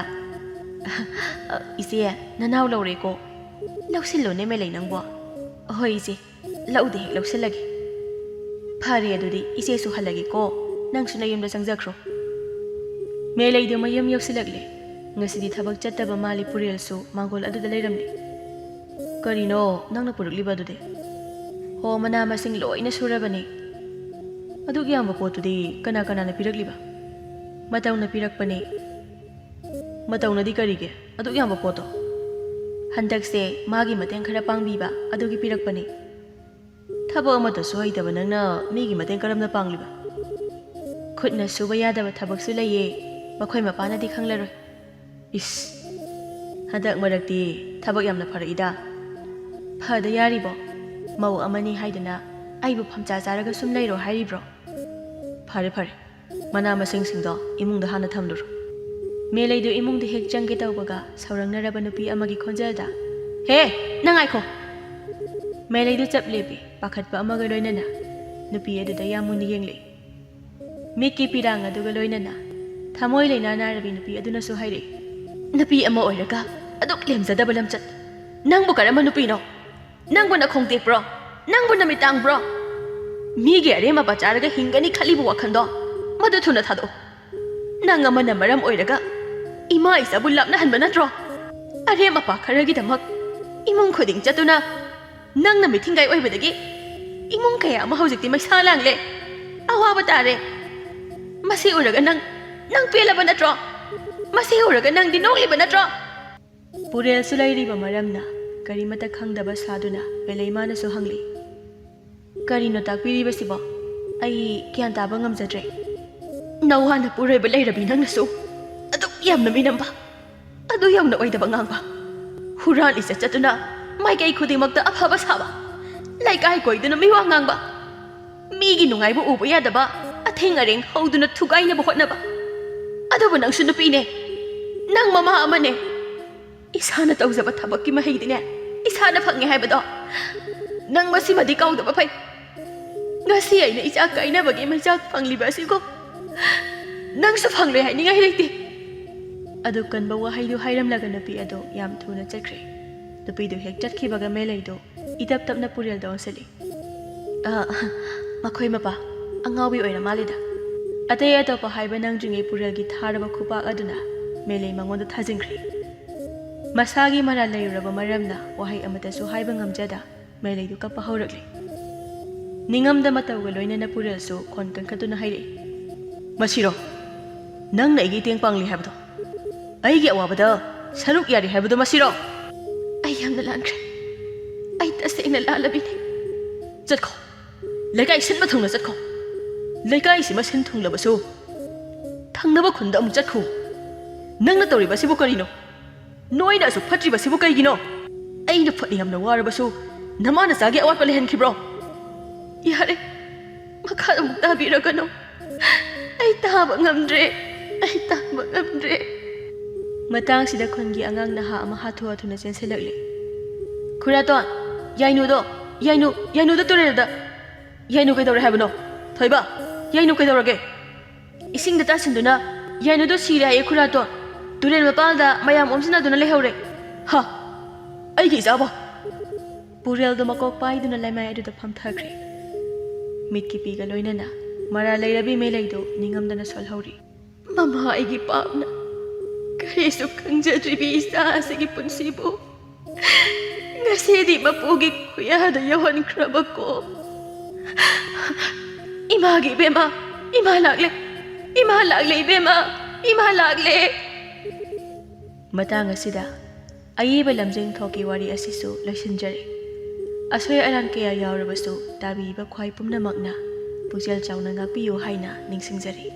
ꯏꯆꯦ, ꯅꯅꯥꯎ ꯂꯧꯔꯦꯀꯣ꯫ ꯂꯧꯁꯤꯜꯂꯣꯅꯦ ꯃꯦꯂꯩ ꯅꯪꯕꯣ꯫ ꯍꯣꯏ ꯏꯆꯦ, ꯂꯧꯗꯤ ꯍꯦꯛ ꯂꯧꯁꯤꯜꯂꯒꯦ꯫ ꯐꯔꯦ ꯑꯗꯨꯗꯤ ꯏꯆꯦꯁꯨ ꯍꯜꯂꯒꯦꯀꯣ, ꯅꯪꯁꯨ ꯅꯌꯨꯝꯗ ꯆꯪꯖꯈ꯭ꯔꯣ꯫ ꯃꯦꯂꯩꯗꯨ ꯃꯌꯨꯝ ꯌꯧꯁꯤꯜꯂꯛꯂꯦ꯫ ꯉꯁꯤꯗꯤ ꯊꯕꯛ ꯆꯠꯇꯕ ꯃꯥꯜꯂꯤ ꯄꯨꯔꯦꯜꯁꯨ ꯃꯥꯡꯒꯣꯜ ꯑꯗꯨꯗ ꯂꯩꯔꯝꯂꯦ꯫ ꯀꯔꯤꯅꯣ ꯅꯪꯅ ꯄꯨꯔꯛꯂꯤꯕ ꯑꯗꯨꯗꯤ? ꯍꯣ, ꯃꯅꯥ ꯃꯁꯤꯡ ꯂꯣꯏꯅ ꯁꯨꯔꯕꯅꯤ꯫ ꯑꯗꯨꯛ ꯌꯥꯝꯕ ꯄꯣꯠꯇꯨꯗꯤ ꯀꯅꯥꯅ ꯄꯤꯔꯛꯂꯤꯕ? ꯃꯇꯧꯅ ꯄꯤꯔꯛꯄꯅꯦ꯫ ꯃꯇꯧꯅꯗꯤ ꯀꯔꯤꯒꯤ ꯑꯗꯨꯛ ꯌꯥꯝꯕ ꯄꯣꯠꯇꯣ? ꯍꯟꯗꯛꯁꯦ ꯃꯥꯒꯤ ꯃꯇꯦꯡ ꯈꯔ ꯄꯥꯡꯕꯤꯕ ꯑꯗꯨꯒꯤ ꯄꯤꯔꯛꯄꯅꯤ꯫ ꯊꯕꯛ ꯑꯃꯠꯇꯁꯨ ꯍꯩꯇꯕ ꯅꯪꯅ ꯃꯤꯒꯤ ꯃꯇꯦꯡ ꯀꯔꯝꯅ ꯄꯥꯡꯂꯤꯕ? ꯈꯨꯠꯅ ꯁꯨꯕ ꯌꯥꯗꯕ ꯊꯕꯛꯁꯨ ꯂꯩꯌꯦ, ꯃꯈꯣꯏ ꯃꯄꯥꯅꯗꯤ ꯈꯪꯂꯔꯣꯏ꯫ ꯏꯁ, ꯍꯟꯗꯛ ꯃꯔꯛꯇꯤ ꯊꯕꯛ ꯌꯥꯝꯅ ꯐꯔꯛꯏꯗ꯫ ꯐꯗ ꯌꯥꯔꯤꯕꯣ? ꯃꯧ ꯑꯃꯅꯤ ꯍꯥꯏꯗꯅ ꯑꯩꯕꯨ ꯐꯝꯆꯥ ꯆꯥꯔꯒ ꯁꯨꯝ ꯂꯩꯔꯣ ꯍꯥꯏꯔꯤꯕ꯭ꯔꯣ? ꯐꯔꯦ, ꯃꯅꯥ ꯃꯁꯤꯡꯁꯤꯡꯗꯣ ꯏꯃꯨꯡꯗ ꯍꯥꯟꯅ ꯊꯝꯂꯨꯔꯣ꯫ ꯃꯦꯂꯩꯗꯨ ꯏꯃꯨꯡꯗ ꯍꯦꯛ ꯆꯪꯒꯦ ꯇꯧꯕꯒ ꯁꯧꯔꯪꯅꯔꯕ ꯅꯨꯄꯤ ꯑꯃꯒꯤ ꯈꯣꯟꯖꯦꯜꯗ, ꯍꯦ, ꯅꯪ ꯉꯥꯏꯈꯣ! ꯃꯦꯂꯩꯗꯨ ꯆꯞ ꯂꯦꯞꯄꯤ, ꯄꯥꯈꯠꯄ ꯑꯃꯒ ꯂꯣꯏꯅꯅ ꯅꯨꯄꯤ ꯑꯗꯨꯗ ꯌꯥꯝ ꯃꯨꯟꯅ ꯌꯦꯡꯂꯛꯏ꯫ ꯃꯤꯠꯀꯤ ꯄꯤꯔꯥꯡ ꯑꯗꯨꯒ ꯂꯣꯏꯅꯅ ꯊꯃꯣꯏ ꯂꯩꯅꯥ ꯅꯥꯔꯕꯤ ꯅꯨꯄꯤ ꯑꯗꯨꯅꯁꯨ ꯍꯥꯏꯔꯛꯏ, ꯅꯨꯄꯤ ꯑꯃ ꯑꯣꯏꯔꯒ ꯑꯗꯨꯛ ꯂꯦꯝꯖꯗꯕ ꯂꯝꯆꯠ! ꯅꯪꯕꯨ ꯀꯔꯝꯕ ꯅꯨꯄꯤꯅꯣ? ꯅꯪꯕꯨ ꯅꯈꯣꯡ ꯇꯦꯛꯄ꯭ꯔꯣ? ꯅꯪꯕꯨ ꯅꯃꯤꯠ ꯇꯥꯡꯕ꯭ꯔꯣ? ꯃꯤꯒꯤ ꯑꯔꯦꯝ ꯑꯄꯥ ꯆꯥꯔꯒ ꯍꯤꯡꯒꯅꯤ ꯈꯜꯂꯤꯕ ꯋꯥꯈꯜꯗꯣ ꯃꯗꯨ ꯊꯨꯅ ꯊꯥꯗꯣꯛꯑꯣ꯫ ꯅꯪ ꯑꯃꯅ ꯃꯔꯝ ꯑꯣꯏꯔꯒ ꯏꯃꯥ ꯏꯆꯥꯕꯨ ꯂꯥꯞꯅꯍꯟꯕ ꯅꯠꯇ꯭ꯔꯣ? ꯑꯔꯦꯝ ꯑꯄꯥ ꯈꯔꯒꯤꯗꯃꯛ ꯏꯃꯨꯡ ꯈꯨꯗꯤꯡ ꯆꯠꯇꯨꯅ ꯅꯪꯅ ꯃꯤꯊꯤꯡꯒꯥꯏ ꯑꯣꯏꯕꯗꯒꯤ ꯏꯃꯨꯡ ꯀꯌꯥ ꯑꯃ ꯍꯧꯖꯤꯛꯇꯤ ꯃꯩꯁꯥ ꯂꯥꯡꯂꯦ, ꯑꯋꯥꯕ ꯇꯥꯔꯦ꯫ ꯃꯁꯤ ꯎꯔꯒ ꯅꯪ ꯄꯦꯜꯂꯕ ꯅꯠꯇ꯭ꯔꯣ? ꯃꯁꯤ ꯎꯔꯒ ꯅꯪꯗꯤ ꯅꯣꯛꯂꯤꯕ ꯅꯠꯇ꯭ꯔꯣ? ꯄꯨꯔꯦꯜꯁꯨ ꯂꯩꯔꯤꯕ ꯃꯔꯝꯅ ꯀꯔꯤꯃꯠꯇ ꯈꯪꯗꯕ ꯁꯥꯗꯨꯅ ꯃꯦꯂꯩꯃꯥꯅꯁꯨ ꯍꯪꯂꯤ, ꯀꯔꯤꯅꯣ ꯇꯥꯛꯄꯤꯔꯤꯕꯁꯤꯕꯣ? ꯑꯩ ꯒ꯭ꯌꯥꯟ ꯇꯥꯕ ꯉꯝꯖꯗ꯭ꯔꯦ꯫ ꯅꯋꯥꯅ ꯄꯨꯔꯣꯏꯕ ꯂꯩꯔꯕꯤ ꯅꯪꯅꯁꯨ ꯑꯗꯨꯛ ꯌꯥꯝꯅ ꯃꯤꯅꯝꯕ, ꯑꯗꯨ ꯌꯧꯅ ꯑꯣꯏꯗꯕ ꯉꯥꯡꯕ, ꯍꯨꯔꯥꯟ ꯂꯤꯆꯠ ꯆꯠꯇꯨꯅ ꯃꯥꯏꯀꯩ ꯈꯨꯗꯤꯡꯃꯛꯇ ꯑꯐꯕ ꯁꯥꯕ, ꯂꯩꯀꯥꯏ ꯀꯣꯏꯗꯨꯅ ꯃꯤꯋꯥ ꯉꯥꯡꯕ, ꯃꯤꯒꯤ ꯅꯨꯡꯉꯥꯏꯕ ꯎꯕ ꯌꯥꯗꯕ ꯑꯊꯦꯡ ꯑꯔꯦꯡ ꯍꯧꯗꯨꯅ ꯊꯨꯒꯥꯏꯅꯕ ꯍꯣꯠꯅꯕ꯫ ꯑꯗꯨꯕꯨ ꯅꯪꯁꯨ ꯅꯨꯄꯤꯅꯦ, ꯅꯪ ꯃꯃꯥ ꯑꯃꯅꯦ꯫ ꯏꯁꯥꯅ ꯇꯧꯖꯕ ꯊꯕꯛꯀꯤ ꯃꯍꯩꯗꯤꯅꯦ ꯏꯁꯥꯅ ꯐꯪꯉꯦ ꯍꯥꯏꯕꯗꯣ ꯅꯪ ꯃꯁꯤꯃꯗꯤ ꯀꯥꯎꯗꯕ ꯐꯩ꯫ ꯉꯁꯤ ꯑꯩꯅ ꯏꯆꯥ ꯀꯥꯏꯅꯕꯒꯤ ꯃꯩꯆꯥꯛ ꯐꯪꯂꯤꯕ ꯑꯁꯤꯒꯨꯝ ꯅꯪꯁꯨ ꯐꯪꯂꯣꯏ ꯍꯥꯏꯅꯤꯡꯉꯥꯏ ꯂꯩꯇꯦ꯫ ꯑꯗꯨ ꯀꯟꯕ ꯋꯥꯍꯩꯗꯨ ꯍꯥꯏꯔꯝꯂꯒ ꯅꯨꯄꯤ ꯑꯗꯨ ꯌꯥꯝ ꯊꯨꯅ ꯆꯠꯈ꯭ꯔꯦ꯫ ꯅꯨꯄꯤꯗꯨ ꯍꯦꯛ ꯆꯠꯈꯤꯕꯒ ꯃꯦꯂꯩꯗꯨ ꯏꯇꯞ ꯇꯞꯅ ꯄꯨꯔꯦꯜꯗ ꯑꯣꯟꯁꯤꯜꯂꯤ꯫ ꯃꯈꯣꯏ ꯃꯄꯥ ꯑꯉꯥꯎꯕꯤ ꯑꯣꯏꯔ ꯃꯥꯜꯂꯤꯗ꯫ ꯑꯇꯩ ꯑꯇꯣꯞꯄ ꯍꯥꯏꯕ ꯅꯪꯗ꯭ꯔꯤꯉꯩ ꯄꯨꯔꯦꯜꯒꯤ ꯊꯥꯔꯕ ꯈꯨꯄꯥꯛ ꯑꯗꯨꯅ ꯃꯦꯂꯩ ꯃꯉꯣꯟꯗ ꯊꯥꯖꯤꯟꯈ꯭ꯔꯦ꯫ ꯃꯁꯥꯒꯤ ꯃꯔꯥꯜ ꯂꯩꯔꯨꯔꯕ ꯃꯔꯝꯅ ꯋꯥꯍꯩ ꯑꯃꯠꯇꯁꯨ ꯍꯥꯏꯕ ꯉꯝꯖꯗ ꯃꯦꯂꯩꯗꯨ ꯀꯞꯄ ꯍꯧꯔꯛꯂꯤ꯫ ꯅꯤꯡꯉꯝꯗ ꯃꯇꯧꯒ ꯂꯣꯏꯅꯅ ꯄꯨꯔꯦꯜꯁꯨ ꯈꯣꯟ ꯀꯟꯈꯠꯇꯨꯅ ꯍꯥꯏꯔꯛꯏ, ꯃꯁꯤꯔꯣ ꯅꯪꯅ ꯑꯩꯒꯤ ꯃꯇꯦꯡ ꯄꯥꯡꯂꯤ ꯍꯥꯏꯕꯗꯣ, ꯑꯩꯒꯤ ꯑꯋꯥꯕꯗ ꯁꯔꯨꯛ ꯌꯥꯔꯤ ꯍꯥꯏꯕꯗꯣ ꯃꯁꯤꯔꯣ? ꯑꯩ ꯌꯥꯝꯅ ꯂꯥꯟꯈ꯭ꯔꯦ, ꯑꯩ ꯇꯁꯦꯡꯅ ꯂꯥꯜꯂꯕꯤꯅꯤ꯫ ꯆꯠꯈꯣ, ꯂꯩꯀꯥꯏ ꯁꯤꯟꯕ ꯊꯨꯡꯅ ꯆꯠꯈꯣ꯫ ꯂꯩꯀꯥꯏꯁꯤꯃ ꯁꯤꯟ ꯊꯨꯡꯂꯕꯁꯨ ꯊꯪꯅꯕ ꯈꯨꯟꯗ ꯑꯃꯨꯛ ꯆꯠꯈꯣ꯫ ꯅꯪꯅ ꯇꯧꯔꯤꯕꯁꯤꯕꯨ ꯀꯔꯤꯅꯣ? ꯅꯣꯏꯅ ꯑꯁꯨꯛ ꯐꯠꯇ꯭ꯔꯤꯕꯁꯤꯕꯨ ꯀꯩꯒꯤꯅꯣ? ꯑꯩꯅ ꯐꯠꯅ ꯌꯥꯝꯅ ꯋꯥꯔꯕꯁꯨ ꯅꯃꯥ ꯅꯆꯥꯒꯤ ꯑꯋꯥꯠꯄ ꯂꯩꯍꯟꯈꯤꯕ꯭ꯔꯣ? ꯌꯥꯔꯦ, ꯃꯈꯥꯗ ꯑꯃꯨꯛ ꯇꯥꯕꯤꯔꯒꯅꯨ, ꯑꯩ ꯇꯥꯕ ꯉꯝꯗ꯭ꯔꯦ, ꯑꯩ ꯇꯥꯕ ꯉꯝꯗ꯭ꯔꯦ꯫ ꯃꯇꯥꯡꯁꯤꯗ ꯈꯨꯟꯒꯤ ꯑꯉꯥꯡ ꯅꯍꯥ ꯑꯃ ꯍꯥꯊꯨ ꯍꯥꯊꯨꯅ ꯆꯦꯟꯁꯤꯜꯂꯛꯂꯤ꯫ ꯈꯨꯔꯥꯇꯣꯟ, ꯌꯥꯏꯅꯨꯗ ꯇꯨꯔꯦꯜꯗ ꯌꯥꯏꯅꯨ ꯀꯩꯗꯧꯔꯦ ꯍꯥꯏꯕꯅꯣ ꯊꯣꯏꯕ ꯌꯥꯏꯅꯨ ꯀꯩꯗꯧꯔꯒꯦ ꯏꯁꯤꯡꯗ ꯇꯥꯁꯤꯟꯗꯨꯅ ꯌꯥꯏꯅꯨꯗꯣ ꯁꯤꯔꯦ ꯍꯥꯏꯌꯦ ꯈꯨꯔꯥꯇꯣꯟ ꯇꯨꯔꯦꯜ ꯃꯄꯥꯟꯗ ꯃꯌꯥꯝ ꯑꯣꯝꯁꯤꯟꯅꯗꯨꯅ ꯂꯩꯍꯧꯔꯦ ꯍꯥ ꯑꯩꯒꯤ ꯏꯆꯥꯕꯣ ꯄꯨꯔꯦꯜꯗꯣ ꯃꯀꯣꯛ ꯄꯥꯏꯗꯨꯅ ꯂꯩꯃꯥꯏ ꯑꯗꯨꯗ ꯐꯝꯊꯈ꯭ꯔꯦ ꯃꯤꯠꯀꯤ ꯄꯤꯒ ꯂꯣꯏꯅꯅ ꯃꯔꯥ ꯂꯩꯔꯕꯤ ꯃꯦꯂꯩꯗꯨ ꯅꯤꯡꯉꯝꯗꯅ ꯁꯣꯜꯍꯧꯔꯤ ꯃꯃꯥ ꯑꯩꯒꯤ ꯄꯥꯞꯅ ꯀꯔꯤꯁꯨ ꯈꯪꯖꯗ꯭ꯔꯤꯕꯤ ꯏꯆꯥ ꯑꯁꯤꯒꯤ ꯄꯨꯟꯁꯤꯕꯨ ꯉꯁꯤꯗꯤ ꯃꯄꯨꯒꯤ ꯈꯨꯌꯥꯗ ꯌꯧꯍꯟꯈ꯭ꯔꯕꯀꯣ 이마기 이베마 이마락래 이마락래 이베마 이마락래 ꯃꯇꯥꯡ ꯑꯁꯤꯗ ꯑꯏꯕ ꯂꯝꯖꯤꯡ ꯊꯣꯛꯀꯤ ꯋꯥꯔꯤ ꯑꯁꯤꯁꯨ ꯂꯣꯏꯁꯤꯟꯖꯔꯤ ꯑꯁꯣꯏ ꯑꯔꯥꯟ ꯀꯌꯥ ꯌꯥꯎꯔꯕꯁꯨ ꯇꯥꯕꯤꯕ ꯈ꯭ꯋꯥꯏ ꯄꯨꯝꯅꯃꯛꯅ ꯄꯨꯛꯆꯦꯜ ꯆꯥꯎꯅ ꯉꯥꯛꯄꯤꯌꯨ ꯍꯥꯏꯅ ꯅꯤꯡꯁꯤꯡꯖꯔꯤ